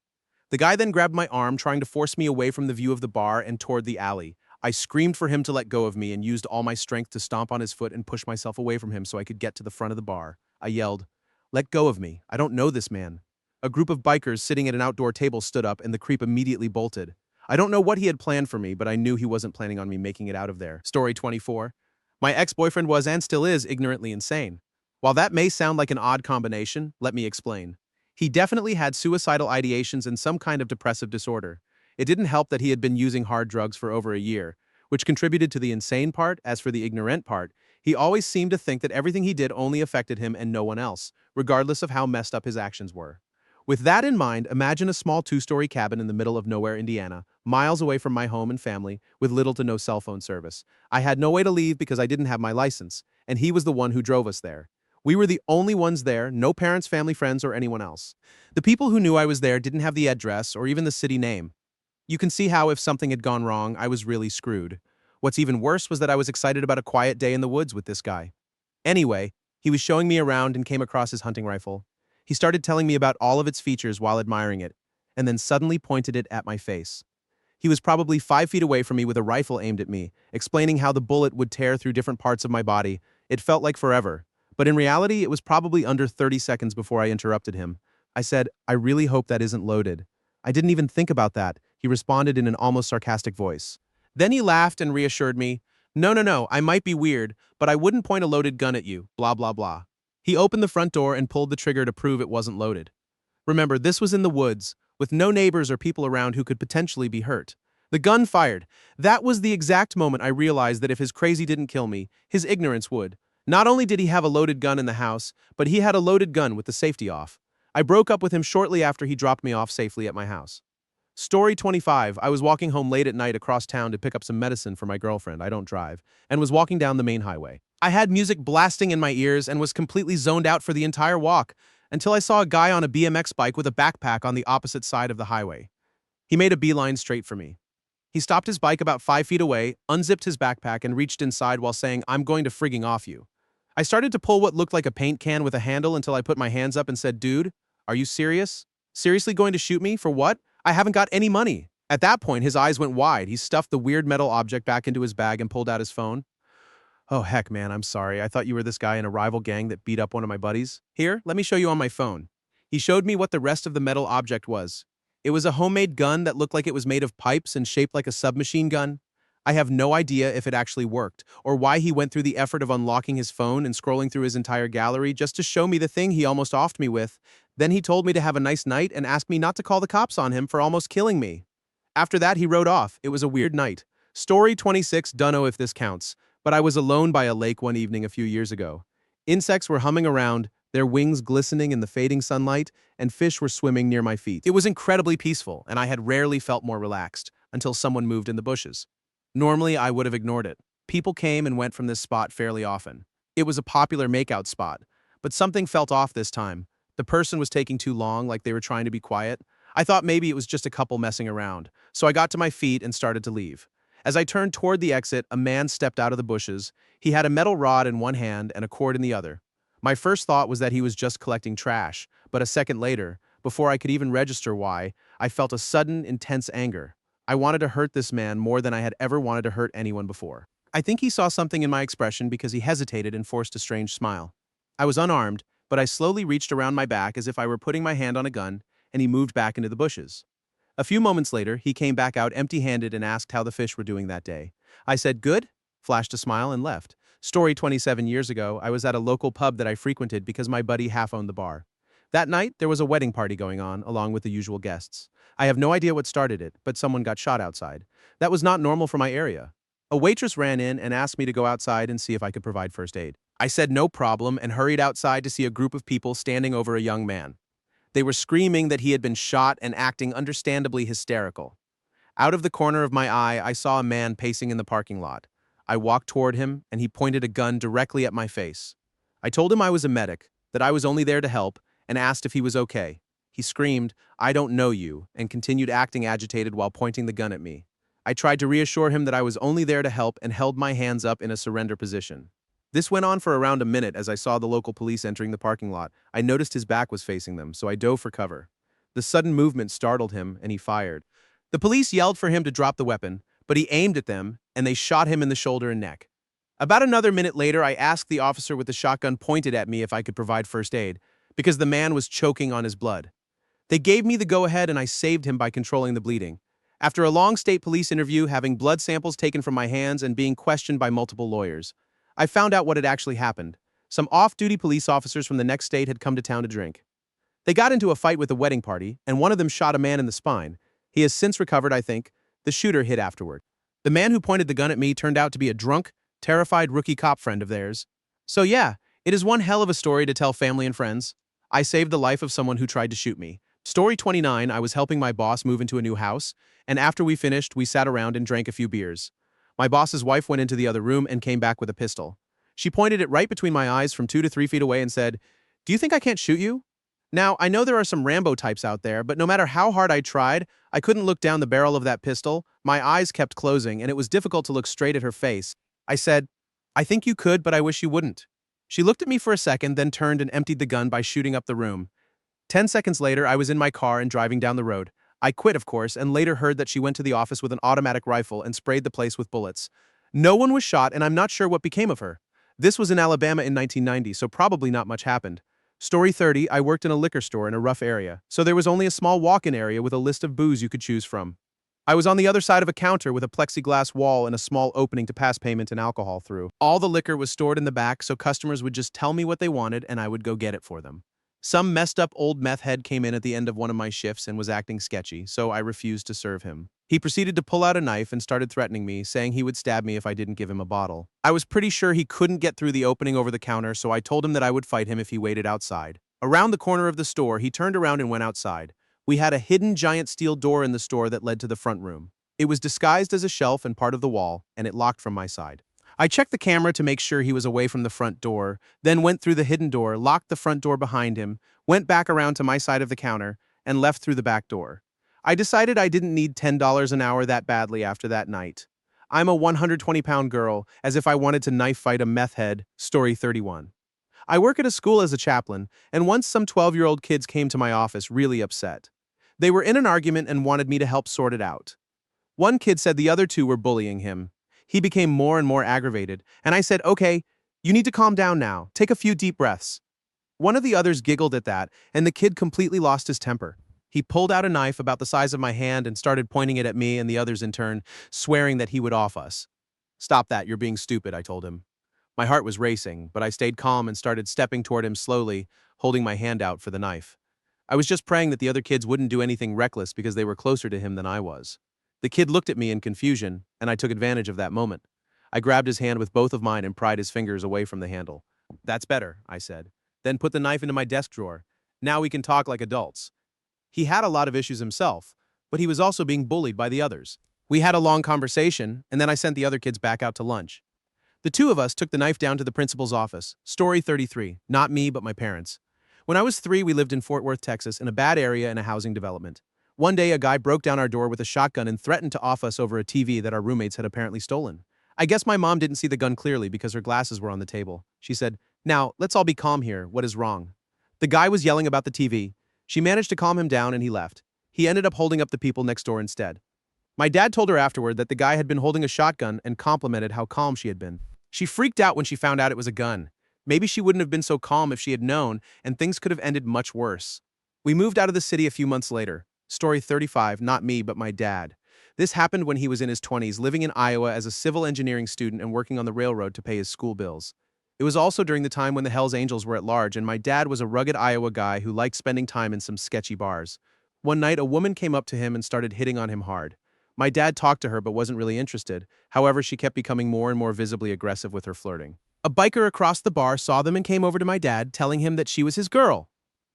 The guy then grabbed my arm, trying to force me away from the view of the bar and toward the alley. I screamed for him to let go of me and used all my strength to stomp on his foot and push myself away from him so I could get to the front of the bar. I yelled, "Let go of me. I don't know this man." A group of bikers sitting at an outdoor table stood up and the creep immediately bolted. I don't know what he had planned for me, but I knew he wasn't planning on me making it out of there. Story 24. My ex-boyfriend was and still is ignorantly insane. While that may sound like an odd combination, let me explain. He definitely had suicidal ideations and some kind of depressive disorder. It didn't help that he had been using hard drugs for over a year, which contributed to the insane part. As for the ignorant part, he always seemed to think that everything he did only affected him and no one else, regardless of how messed up his actions were. With that in mind, imagine a small two-story cabin in the middle of nowhere, Indiana, miles away from my home and family, with little to no cell phone service. I had no way to leave because I didn't have my license, and he was the one who drove us there. We were the only ones there, no parents, family, friends, or anyone else. The people who knew I was there didn't have the address or even the city name. You can see how if something had gone wrong, I was really screwed. What's even worse was that I was excited about a quiet day in the woods with this guy. Anyway, he was showing me around and came across his hunting rifle. He started telling me about all of its features while admiring it, and then suddenly pointed it at my face. He was probably 5 feet away from me with a rifle aimed at me, explaining how the bullet would tear through different parts of my body. It felt like forever. But in reality, it was probably under 30 seconds before I interrupted him. I said, "I really hope that isn't loaded." "I didn't even think about that," he responded in an almost sarcastic voice. Then he laughed and reassured me, "No, no, no, I might be weird, but I wouldn't point a loaded gun at you, blah, blah, blah." He opened the front door and pulled the trigger to prove it wasn't loaded. Remember, this was in the woods, with no neighbors or people around who could potentially be hurt. The gun fired. That was the exact moment I realized that if his crazy didn't kill me, his ignorance would. Not only did he have a loaded gun in the house, but he had a loaded gun with the safety off. I broke up with him shortly after he dropped me off safely at my house. Story 25. I was walking home late at night across town to pick up some medicine for my girlfriend, I don't drive, and was walking down the main highway. I had music blasting in my ears and was completely zoned out for the entire walk, until I saw a guy on a BMX bike with a backpack on the opposite side of the highway. He made a beeline straight for me. He stopped his bike about 5 feet away, unzipped his backpack, and reached inside while saying, "I'm going to frigging off you." I started to pull what looked like a paint can with a handle until I put my hands up and said, "Dude, are you serious? Seriously going to shoot me? For what? I haven't got any money." At that point, his eyes went wide. He stuffed the weird metal object back into his bag and pulled out his phone. "Oh, heck, man, I'm sorry. I thought you were this guy in a rival gang that beat up one of my buddies. Here, let me show you on my phone." He showed me what the rest of the metal object was. It was a homemade gun that looked like it was made of pipes and shaped like a submachine gun. I have no idea if it actually worked, or why he went through the effort of unlocking his phone and scrolling through his entire gallery just to show me the thing he almost offed me with. Then he told me to have a nice night and asked me not to call the cops on him for almost killing me. After that, he rode off. It was a weird night. Story 26. Dunno if this counts, but I was alone by a lake one evening a few years ago. Insects were humming around, their wings glistening in the fading sunlight, and fish were swimming near my feet. It was incredibly peaceful, and I had rarely felt more relaxed, until someone moved in the bushes. Normally, I would have ignored it. People came and went from this spot fairly often. It was a popular makeout spot, but something felt off this time. The person was taking too long, like they were trying to be quiet. I thought maybe it was just a couple messing around, so I got to my feet and started to leave. As I turned toward the exit, a man stepped out of the bushes. He had a metal rod in one hand and a cord in the other. My first thought was that he was just collecting trash, but a second later, before I could even register why, I felt a sudden, intense anger. I wanted to hurt this man more than I had ever wanted to hurt anyone before. I think he saw something in my expression because he hesitated and forced a strange smile. I was unarmed, but I slowly reached around my back as if I were putting my hand on a gun, and he moved back into the bushes. A few moments later, he came back out empty-handed and asked how the fish were doing that day. I said, "Good," flashed a smile, and left. Story 27 years ago, I was at a local pub that I frequented because my buddy half owned the bar. That night, there was a wedding party going on, along with the usual guests. I have no idea what started it, but someone got shot outside. That was not normal for my area. A waitress ran in and asked me to go outside and see if I could provide first aid. I said no problem and hurried outside to see a group of people standing over a young man. They were screaming that he had been shot and acting understandably hysterical. Out of the corner of my eye, I saw a man pacing in the parking lot. I walked toward him, and he pointed a gun directly at my face. I told him I was a medic, that I was only there to help, and asked if he was okay. He screamed, "I don't know you," and continued acting agitated while pointing the gun at me. I tried to reassure him that I was only there to help and held my hands up in a surrender position. This went on for around a minute as I saw the local police entering the parking lot. I noticed his back was facing them, so I dove for cover. The sudden movement startled him, and he fired. The police yelled for him to drop the weapon, but he aimed at them, and they shot him in the shoulder and neck. About another minute later, I asked the officer with the shotgun pointed at me if I could provide first aid, because the man was choking on his blood. They gave me the go-ahead and I saved him by controlling the bleeding. After a long state police interview, having blood samples taken from my hands and being questioned by multiple lawyers, I found out what had actually happened. Some off-duty police officers from the next state had come to town to drink. They got into a fight with a wedding party, and one of them shot a man in the spine. He has since recovered, I think. The shooter hid afterward. The man who pointed the gun at me turned out to be a drunk, terrified rookie cop friend of theirs. So yeah, it is one hell of a story to tell family and friends. I saved the life of someone who tried to shoot me. Story 29, I was helping my boss move into a new house, and after we finished, we sat around and drank a few beers. My boss's wife went into the other room and came back with a pistol. She pointed it right between my eyes from 2 to 3 feet away and said, "Do you think I can't shoot you?" Now, I know there are some Rambo types out there, but no matter how hard I tried, I couldn't look down the barrel of that pistol. My eyes kept closing, and it was difficult to look straight at her face. I said, "I think you could, but I wish you wouldn't." She looked at me for a second, then turned and emptied the gun by shooting up the room. 10 seconds later, I was in my car and driving down the road. I quit, of course, and later heard that she went to the office with an automatic rifle and sprayed the place with bullets. No one was shot, and I'm not sure what became of her. This was in Alabama in 1990, so probably not much happened. Story 30, I worked in a liquor store in a rough area, so there was only a small walk-in area with a list of booze you could choose from. I was on the other side of a counter with a plexiglass wall and a small opening to pass payment and alcohol through. All the liquor was stored in the back, so customers would just tell me what they wanted and I would go get it for them. Some messed up old meth head came in at the end of one of my shifts and was acting sketchy, so I refused to serve him. He proceeded to pull out a knife and started threatening me, saying he would stab me if I didn't give him a bottle. I was pretty sure he couldn't get through the opening over the counter, so I told him that I would fight him if he waited outside. Around the corner of the store, he turned around and went outside. We had a hidden giant steel door in the store that led to the front room. It was disguised as a shelf and part of the wall, and it locked from my side. I checked the camera to make sure he was away from the front door, then went through the hidden door, locked the front door behind him, went back around to my side of the counter, and left through the back door. I decided I didn't need $10 an hour that badly after that night. I'm a 120-pound girl, as if I wanted to knife fight a meth head. Story 31. I work at a school as a chaplain, and once some 12-year-old kids came to my office really upset. They were in an argument and wanted me to help sort it out. One kid said the other two were bullying him. He became more and more aggravated, and I said, "Okay, you need to calm down now. Take a few deep breaths." One of the others giggled at that, and the kid completely lost his temper. He pulled out a knife about the size of my hand and started pointing it at me and the others in turn, swearing that he would off us. "Stop that, you're being stupid," I told him. My heart was racing, but I stayed calm and started stepping toward him slowly, holding my hand out for the knife. I was just praying that the other kids wouldn't do anything reckless because they were closer to him than I was. The kid looked at me in confusion, and I took advantage of that moment. I grabbed his hand with both of mine and pried his fingers away from the handle. "That's better," I said. Then put the knife into my desk drawer. "Now we can talk like adults." He had a lot of issues himself, but he was also being bullied by the others. We had a long conversation, and then I sent the other kids back out to lunch. The two of us took the knife down to the principal's office. Story 33. Not me, but my parents. When I was 3, we lived in Fort Worth, Texas, in a bad area in a housing development. One day, a guy broke down our door with a shotgun and threatened to off us over a TV that our roommates had apparently stolen. I guess my mom didn't see the gun clearly because her glasses were on the table. She said, "Now, let's all be calm here. What is wrong?" The guy was yelling about the TV. She managed to calm him down and he left. He ended up holding up the people next door instead. My dad told her afterward that the guy had been holding a shotgun and complimented how calm she had been. She freaked out when she found out it was a gun. Maybe she wouldn't have been so calm if she had known, and things could have ended much worse. We moved out of the city a few months later. Story 35, not me, but my dad. This happened when he was in his 20s, living in Iowa as a civil engineering student and working on the railroad to pay his school bills. It was also during the time when the Hells Angels were at large, and my dad was a rugged Iowa guy who liked spending time in some sketchy bars. One night, a woman came up to him and started hitting on him hard. My dad talked to her but wasn't really interested. However, she kept becoming more and more visibly aggressive with her flirting. A biker across the bar saw them and came over to my dad, telling him that she was his girl.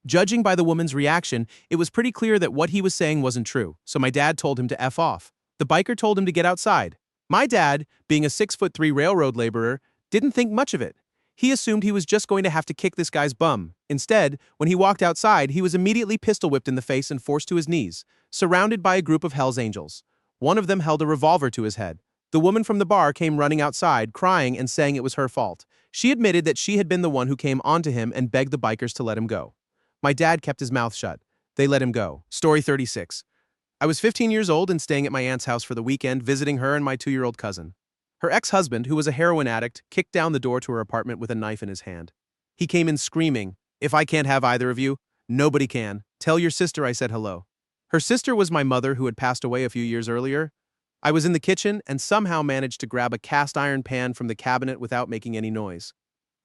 Judging by the woman's reaction, it was pretty clear that what he was saying wasn't true, so my dad told him to F off. The biker told him to get outside. My dad, being a 6'3" railroad laborer, didn't think much of it. He assumed he was just going to have to kick this guy's bum. Instead, when he walked outside, he was immediately pistol-whipped in the face and forced to his knees, surrounded by a group of Hells Angels. One of them held a revolver to his head. The woman from the bar came running outside, crying and saying it was her fault. She admitted that she had been the one who came onto him and begged the bikers to let him go. My dad kept his mouth shut. They let him go. Story 36. I was 15 years old and staying at my aunt's house for the weekend, visiting her and my 2-year-old cousin. Her ex-husband, who was a heroin addict, kicked down the door to her apartment with a knife in his hand. He came in screaming, "If I can't have either of you, nobody can. Tell your sister I said hello." Her sister was my mother, who had passed away a few years earlier. I was in the kitchen and somehow managed to grab a cast iron pan from the cabinet without making any noise.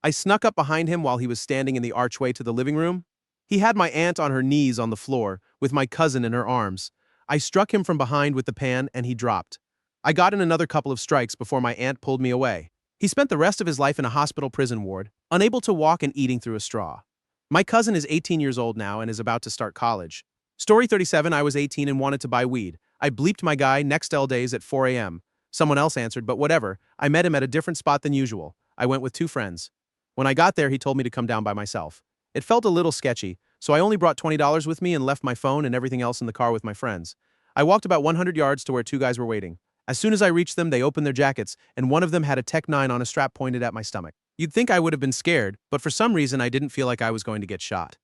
I snuck up behind him while he was standing in the archway to the living room. He had my aunt on her knees on the floor, with my cousin in her arms. I struck him from behind with the pan and he dropped. I got in another couple of strikes before my aunt pulled me away. He spent the rest of his life in a hospital prison ward, unable to walk and eating through a straw. My cousin is 18 years old now and is about to start college. Story 37. I was 18 and wanted to buy weed. I bleeped my guy Nextel days at 4 a.m. Someone else answered, but whatever. I met him at a different spot than usual. I went with 2 friends. When I got there, he told me to come down by myself. It felt a little sketchy, so I only brought $20 with me and left my phone and everything else in the car with my friends. I walked about 100 yards to where 2 guys were waiting. As soon as I reached them, they opened their jackets, and one of them had a Tech 9 on a strap pointed at my stomach. You'd think I would have been scared, but for some reason I didn't feel like I was going to get shot.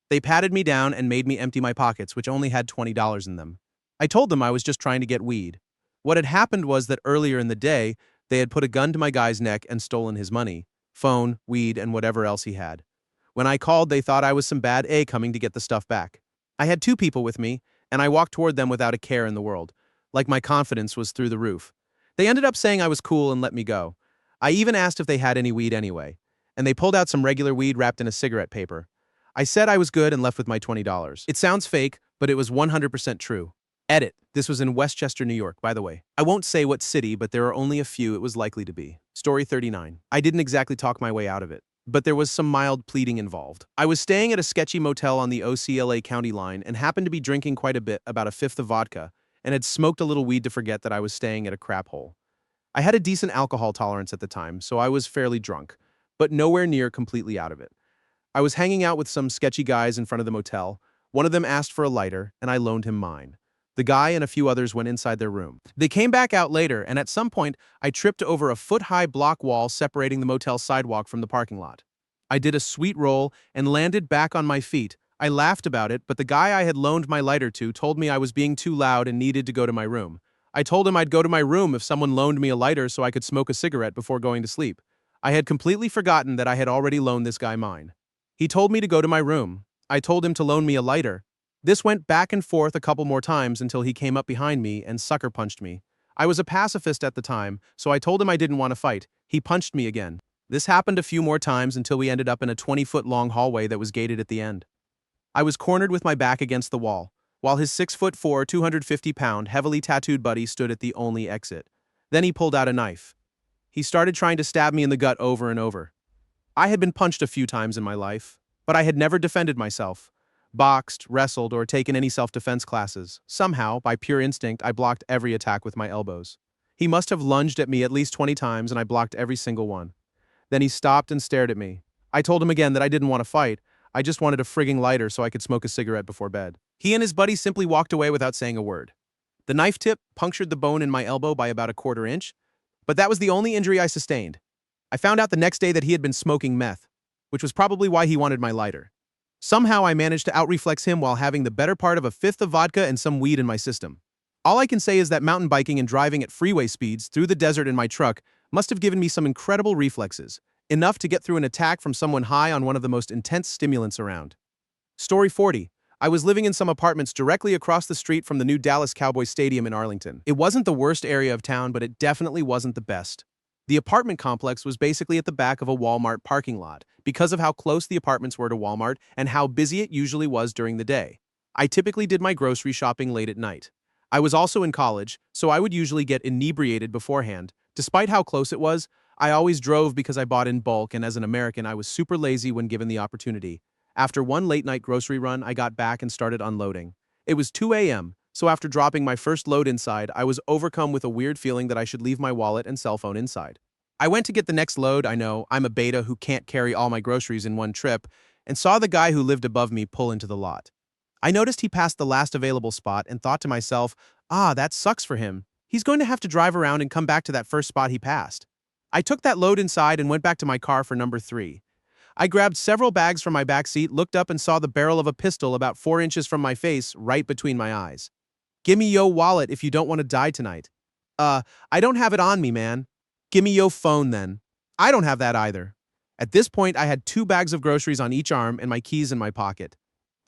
They patted me down and made me empty my pockets, which only had $20 in them. I told them I was just trying to get weed. What had happened was that earlier in the day, they had put a gun to my guy's neck and stolen his money, phone, weed, and whatever else he had. When I called, they thought I was some bad A coming to get the stuff back. I had 2 people with me, and I walked toward them without a care in the world, like my confidence was through the roof. They ended up saying I was cool and let me go. I even asked if they had any weed anyway, and they pulled out some regular weed wrapped in a cigarette paper. I said I was good and left with my $20. It sounds fake, but it was 100% true. Edit. This was in Westchester, New York, by the way. I won't say what city, but there are only a few it was likely to be. Story 39. I didn't exactly talk my way out of it, but there was some mild pleading involved. I was staying at a sketchy motel on the OCLA county line and happened to be drinking quite a bit, about a fifth of vodka, and had smoked a little weed to forget that I was staying at a crap hole. I had a decent alcohol tolerance at the time, so I was fairly drunk, but nowhere near completely out of it. I was hanging out with some sketchy guys in front of the motel. One of them asked for a lighter, and I loaned him mine. The guy and a few others went inside their room. They came back out later, and at some point, I tripped over a foot-high block wall separating the motel sidewalk from the parking lot. I did a sweet roll and landed back on my feet. I laughed about it, but the guy I had loaned my lighter to told me I was being too loud and needed to go to my room. I told him I'd go to my room if someone loaned me a lighter so I could smoke a cigarette before going to sleep. I had completely forgotten that I had already loaned this guy mine. He told me to go to my room. I told him to loan me a lighter. This went back and forth a couple more times until he came up behind me and sucker punched me. I was a pacifist at the time, so I told him I didn't want to fight. He punched me again. This happened a few more times until we ended up in a 20-foot-long hallway that was gated at the end. I was cornered with my back against the wall, while his 6'4", 250-pound, heavily tattooed buddy stood at the only exit. Then he pulled out a knife. He started trying to stab me in the gut over and over. I had been punched a few times in my life, but I had never defended myself, boxed, wrestled, or taken any self-defense classes. Somehow, by pure instinct, I blocked every attack with my elbows. He must have lunged at me at least 20 times, and I blocked every single one. Then he stopped and stared at me. I told him again that I didn't want to fight. I just wanted a frigging lighter so I could smoke a cigarette before bed. He and his buddy simply walked away without saying a word. The knife tip punctured the bone in my elbow by about a quarter inch, but that was the only injury I sustained. I found out the next day that he had been smoking meth, which was probably why he wanted my lighter. Somehow I managed to outreflex him while having the better part of a fifth of vodka and some weed in my system. All I can say is that mountain biking and driving at freeway speeds through the desert in my truck must have given me some incredible reflexes, enough to get through an attack from someone high on one of the most intense stimulants around. Story 40. I was living in some apartments directly across the street from the new Dallas Cowboys Stadium in Arlington. It wasn't the worst area of town, but it definitely wasn't the best. The apartment complex was basically at the back of a Walmart parking lot because of how close the apartments were to Walmart and how busy it usually was during the day. I typically did my grocery shopping late at night. I was also in college, so I would usually get inebriated beforehand. Despite how close it was, I always drove because I bought in bulk, and as an American, I was super lazy when given the opportunity. After one late-night grocery run, I got back and started unloading. It was 2 a.m., so after dropping my first load inside, I was overcome with a weird feeling that I should leave my wallet and cell phone inside. I went to get the next load. I know, I'm a beta who can't carry all my groceries in one trip, and saw the guy who lived above me pull into the lot. I noticed he passed the last available spot and thought to myself, Ah, that sucks for him. He's going to have to drive around and come back to that first spot he passed. I took that load inside and went back to my car for number 3. I grabbed several bags from my back seat, looked up and saw the barrel of a pistol about 4 inches from my face, right between my eyes. Gimme yo wallet if you don't want to die tonight. I don't have it on me, man. Gimme yo phone then. I don't have that either. At this point, I had 2 bags of groceries on each arm and my keys in my pocket.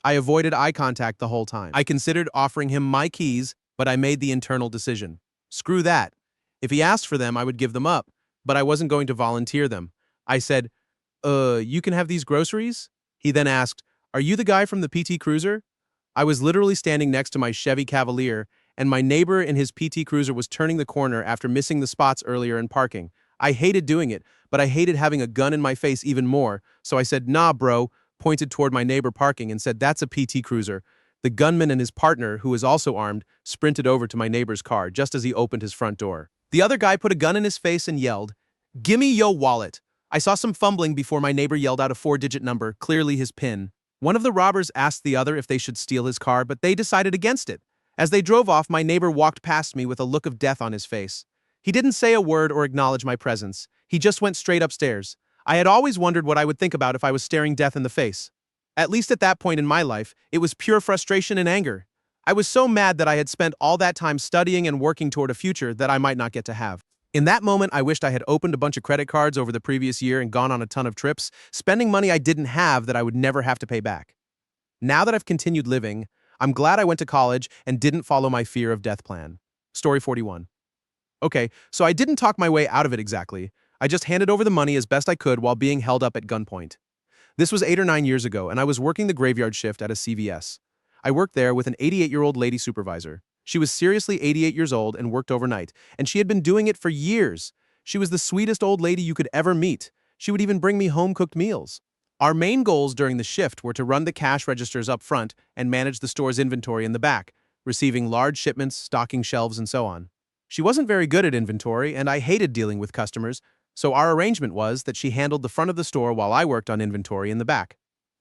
I avoided eye contact the whole time. I considered offering him my keys, but I made the internal decision. Screw that. If he asked for them, I would give them up, but I wasn't going to volunteer them. I said, you can have these groceries? He then asked, are you the guy from the PT Cruiser? I was literally standing next to my Chevy Cavalier, and my neighbor in his PT Cruiser was turning the corner after missing the spots earlier in parking. I hated doing it, but I hated having a gun in my face even more, so I said, nah, bro, pointed toward my neighbor parking and said, that's a PT Cruiser. The gunman and his partner, who was also armed, sprinted over to my neighbor's car just as he opened his front door. The other guy put a gun in his face and yelled, gimme yo wallet. I saw some fumbling before my neighbor yelled out a 4-digit number, clearly his PIN. One of the robbers asked the other if they should steal his car, but they decided against it. As they drove off, my neighbor walked past me with a look of death on his face. He didn't say a word or acknowledge my presence. He just went straight upstairs. I had always wondered what I would think about if I was staring death in the face. At least at that point in my life, it was pure frustration and anger. I was so mad that I had spent all that time studying and working toward a future that I might not get to have. In that moment, I wished I had opened a bunch of credit cards over the previous year and gone on a ton of trips, spending money I didn't have that I would never have to pay back. Now that I've continued living, I'm glad I went to college and didn't follow my fear of death plan. Story 41. Okay, so I didn't talk my way out of it exactly. I just handed over the money as best I could while being held up at gunpoint. This was 8 or 9 years ago, and I was working the graveyard shift at a CVS. I worked there with an 88-year-old lady supervisor. She was seriously 88 years old and worked overnight, and she had been doing it for years. She was the sweetest old lady you could ever meet. She would even bring me home-cooked meals. Our main goals during the shift were to run the cash registers up front and manage the store's inventory in the back, receiving large shipments, stocking shelves, and so on. She wasn't very good at inventory, and I hated dealing with customers, so our arrangement was that she handled the front of the store while I worked on inventory in the back.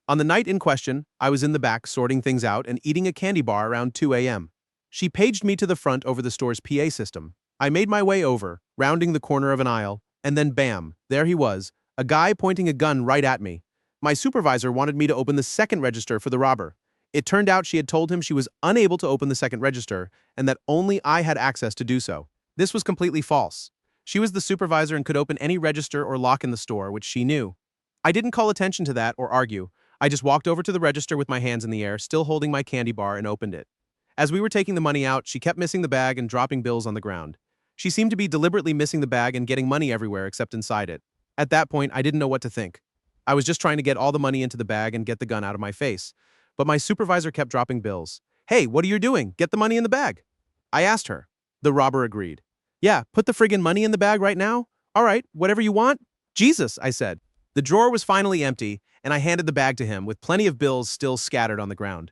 On the night in question, I was in the back sorting things out and eating a candy bar around 2 a.m. She paged me to the front over the store's PA system. I made my way over, rounding the corner of an aisle, and then bam, there he was, a guy pointing a gun right at me. My supervisor wanted me to open the second register for the robber. It turned out she had told him she was unable to open the second register and that only I had access to do so. This was completely false. She was the supervisor and could open any register or lock in the store, which she knew. I didn't call attention to that or argue. I just walked over to the register with my hands in the air, still holding my candy bar, and opened it. As we were taking the money out, she kept missing the bag and dropping bills on the ground. She seemed to be deliberately missing the bag and getting money everywhere except inside it. At that point, I didn't know what to think. I was just trying to get all the money into the bag and get the gun out of my face. But my supervisor kept dropping bills. Hey, what are you doing? Get the money in the bag. I asked her. The robber agreed. Yeah, put the friggin' money in the bag right now. All right, whatever you want. Jesus, I said. The drawer was finally empty, and I handed the bag to him with plenty of bills still scattered on the ground.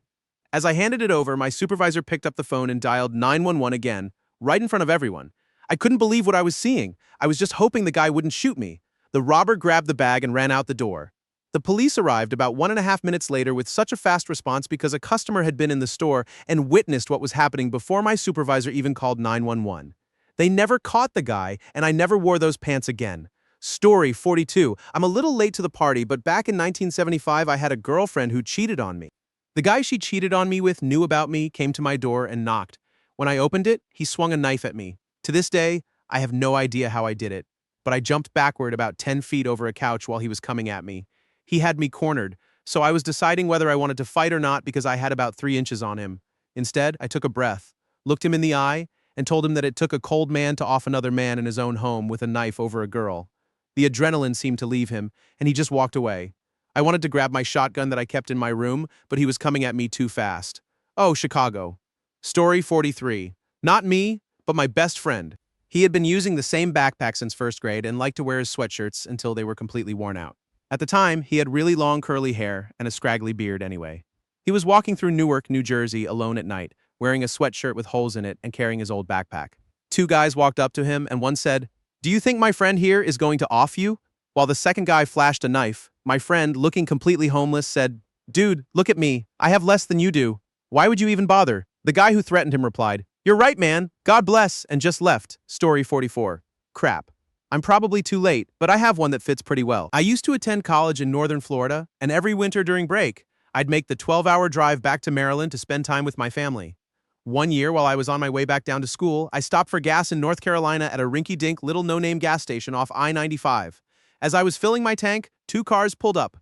As I handed it over, my supervisor picked up the phone and dialed 911 again, right in front of everyone. I couldn't believe what I was seeing. I was just hoping the guy wouldn't shoot me. The robber grabbed the bag and ran out the door. The police arrived about 1.5 minutes later with such a fast response because a customer had been in the store and witnessed what was happening before my supervisor even called 911. They never caught the guy, and I never wore those pants again. Story 42. I'm a little late to the party, but back in 1975, I had a girlfriend who cheated on me. The guy she cheated on me with knew about me, came to my door, and knocked. When I opened it, he swung a knife at me. To this day, I have no idea how I did it, but I jumped backward about 10 feet over a couch while he was coming at me. He had me cornered, so I was deciding whether I wanted to fight or not because I had about 3 inches on him. Instead, I took a breath, looked him in the eye, and told him that it took a cold man to off another man in his own home with a knife over a girl. The adrenaline seemed to leave him, and he just walked away. I wanted to grab my shotgun that I kept in my room, but he was coming at me too fast. Oh, Chicago. Story 43. Not me, but my best friend. He had been using the same backpack since first grade and liked to wear his sweatshirts until they were completely worn out. At the time, he had really long curly hair and a scraggly beard anyway. He was walking through Newark, New Jersey alone at night, wearing a sweatshirt with holes in it and carrying his old backpack. 2 guys walked up to him and one said, "Do you think my friend here is going to off you?" While the second guy flashed a knife, my friend, looking completely homeless, said, "Dude, look at me. I have less than you do. Why would you even bother?" The guy who threatened him replied, You're right, man. God bless, and just left. Story 44. Crap. I'm probably too late, but I have one that fits pretty well. I used to attend college in northern Florida, and every winter during break, I'd make the 12-hour drive back to Maryland to spend time with my family. One year, while I was on my way back down to school, I stopped for gas in North Carolina at a rinky-dink little no-name gas station off I-95. As I was filling my tank, two cars pulled up.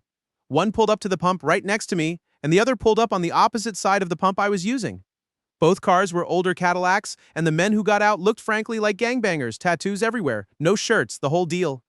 One pulled up to the pump right next to me, and the other pulled up on the opposite side of the pump I was using. Both cars were older Cadillacs, and the men who got out looked frankly like gangbangers, tattoos everywhere, no shirts, the whole deal.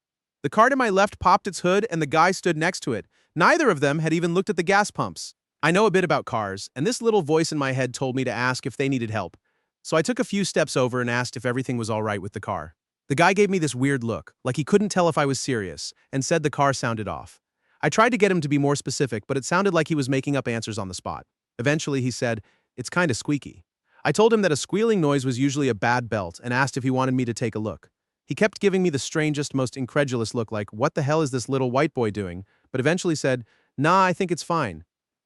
The car to my left popped its hood, and the guy stood next to it. Neither of them had even looked at the gas pumps. I know a bit about cars, and this little voice in my head told me to ask if they needed help. So I took a few steps over and asked if everything was all right with the car. The guy gave me this weird look, like he couldn't tell if I was serious, and said the car sounded off. I tried to get him to be more specific, but it sounded like he was making up answers on the spot. Eventually, he said, "It's kinda squeaky." I told him that a squealing noise was usually a bad belt and asked if he wanted me to take a look. He kept giving me the strangest, most incredulous look like, "What the hell is this little white boy doing?" But eventually said, "Nah, I think it's fine."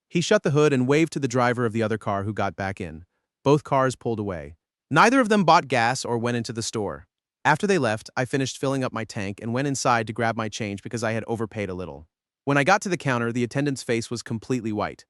He shut the hood and waved to the driver of the other car who got back in. Both cars pulled away. Neither of them bought gas or went into the store. After they left, I finished filling up my tank and went inside to grab my change because I had overpaid a little. When I got to the counter, the attendant's face was completely white.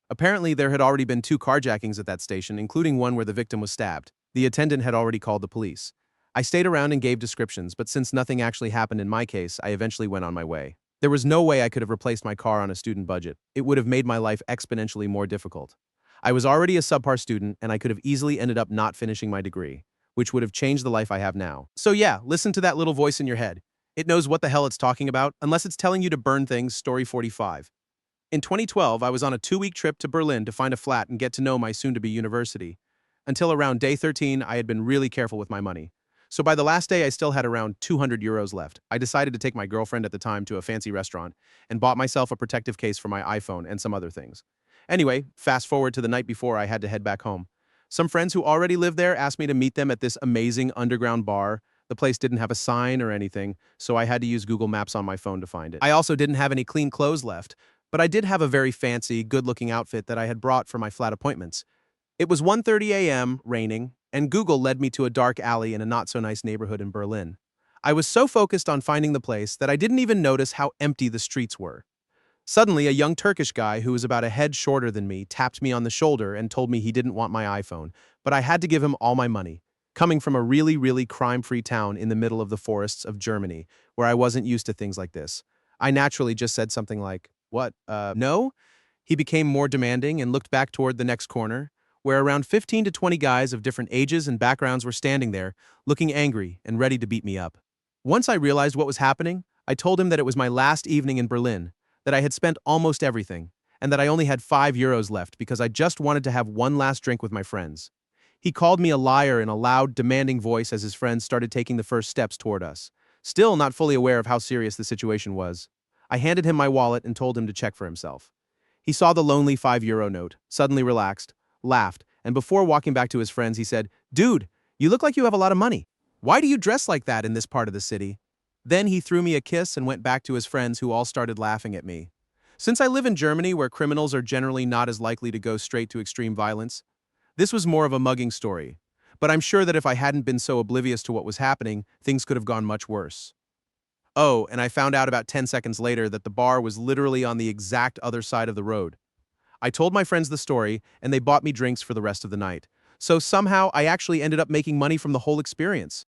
Apparently, there had already been 2 carjackings at that station, including one where the victim was stabbed. The attendant had already called the police. I stayed around and gave descriptions, but since nothing actually happened in my case, I eventually went on my way. There was no way I could have replaced my car on a student budget. It would have made my life exponentially more difficult. I was already a subpar student, and I could have easily ended up not finishing my degree, which would have changed the life I have now. So yeah, listen to that little voice in your head. It knows what the hell it's talking about, unless it's telling you to burn things. Story 45. In 2012, I was on a 2-week trip to Berlin to find a flat and get to know my soon-to-be university. Until around day 13, I had been really careful with my money. So by the last day, I still had around 200 euros left. I decided to take my girlfriend at the time to a fancy restaurant and bought myself a protective case for my iPhone and some other things. Anyway, fast forward to the night before I had to head back home. Some friends who already lived there asked me to meet them at this amazing underground bar. The place didn't have a sign or anything, so I had to use Google Maps on my phone to find it. I also didn't have any clean clothes left, but I did have a very fancy, good-looking outfit that I had brought for my flat appointments. It was 1:30 a.m., raining, and Google led me to a dark alley in a not-so-nice neighborhood in Berlin. I was so focused on finding the place that I didn't even notice how empty the streets were. Suddenly, a young Turkish guy who was about a head shorter than me tapped me on the shoulder and told me he didn't want my iPhone, but I had to give him all my money. Coming from a really, really crime-free town in the middle of the forests of Germany, where I wasn't used to things like this, I naturally just said something like, "What, no?" He became more demanding and looked back toward the next corner, where around 15 to 20 guys of different ages and backgrounds were standing there, looking angry and ready to beat me up. Once I realized what was happening, I told him that it was my last evening in Berlin, that I had spent almost everything, and that I only had 5 euros left because I just wanted to have one last drink with my friends. He called me a liar in a loud, demanding voice as his friends started taking the first steps toward us, still not fully aware of how serious the situation was. I handed him my wallet and told him to check for himself. He saw the lonely 5-euro note, suddenly relaxed, laughed, and before walking back to his friends, he said, "Dude, you look like you have a lot of money. Why do you dress like that in this part of the city?" Then he threw me a kiss and went back to his friends who all started laughing at me. Since I live in Germany where criminals are generally not as likely to go straight to extreme violence, this was more of a mugging story. But I'm sure that if I hadn't been so oblivious to what was happening, things could have gone much worse. Oh, and I found out about 10 seconds later that the bar was literally on the exact other side of the road. I told my friends the story, and they bought me drinks for the rest of the night. So somehow, I actually ended up making money from the whole experience.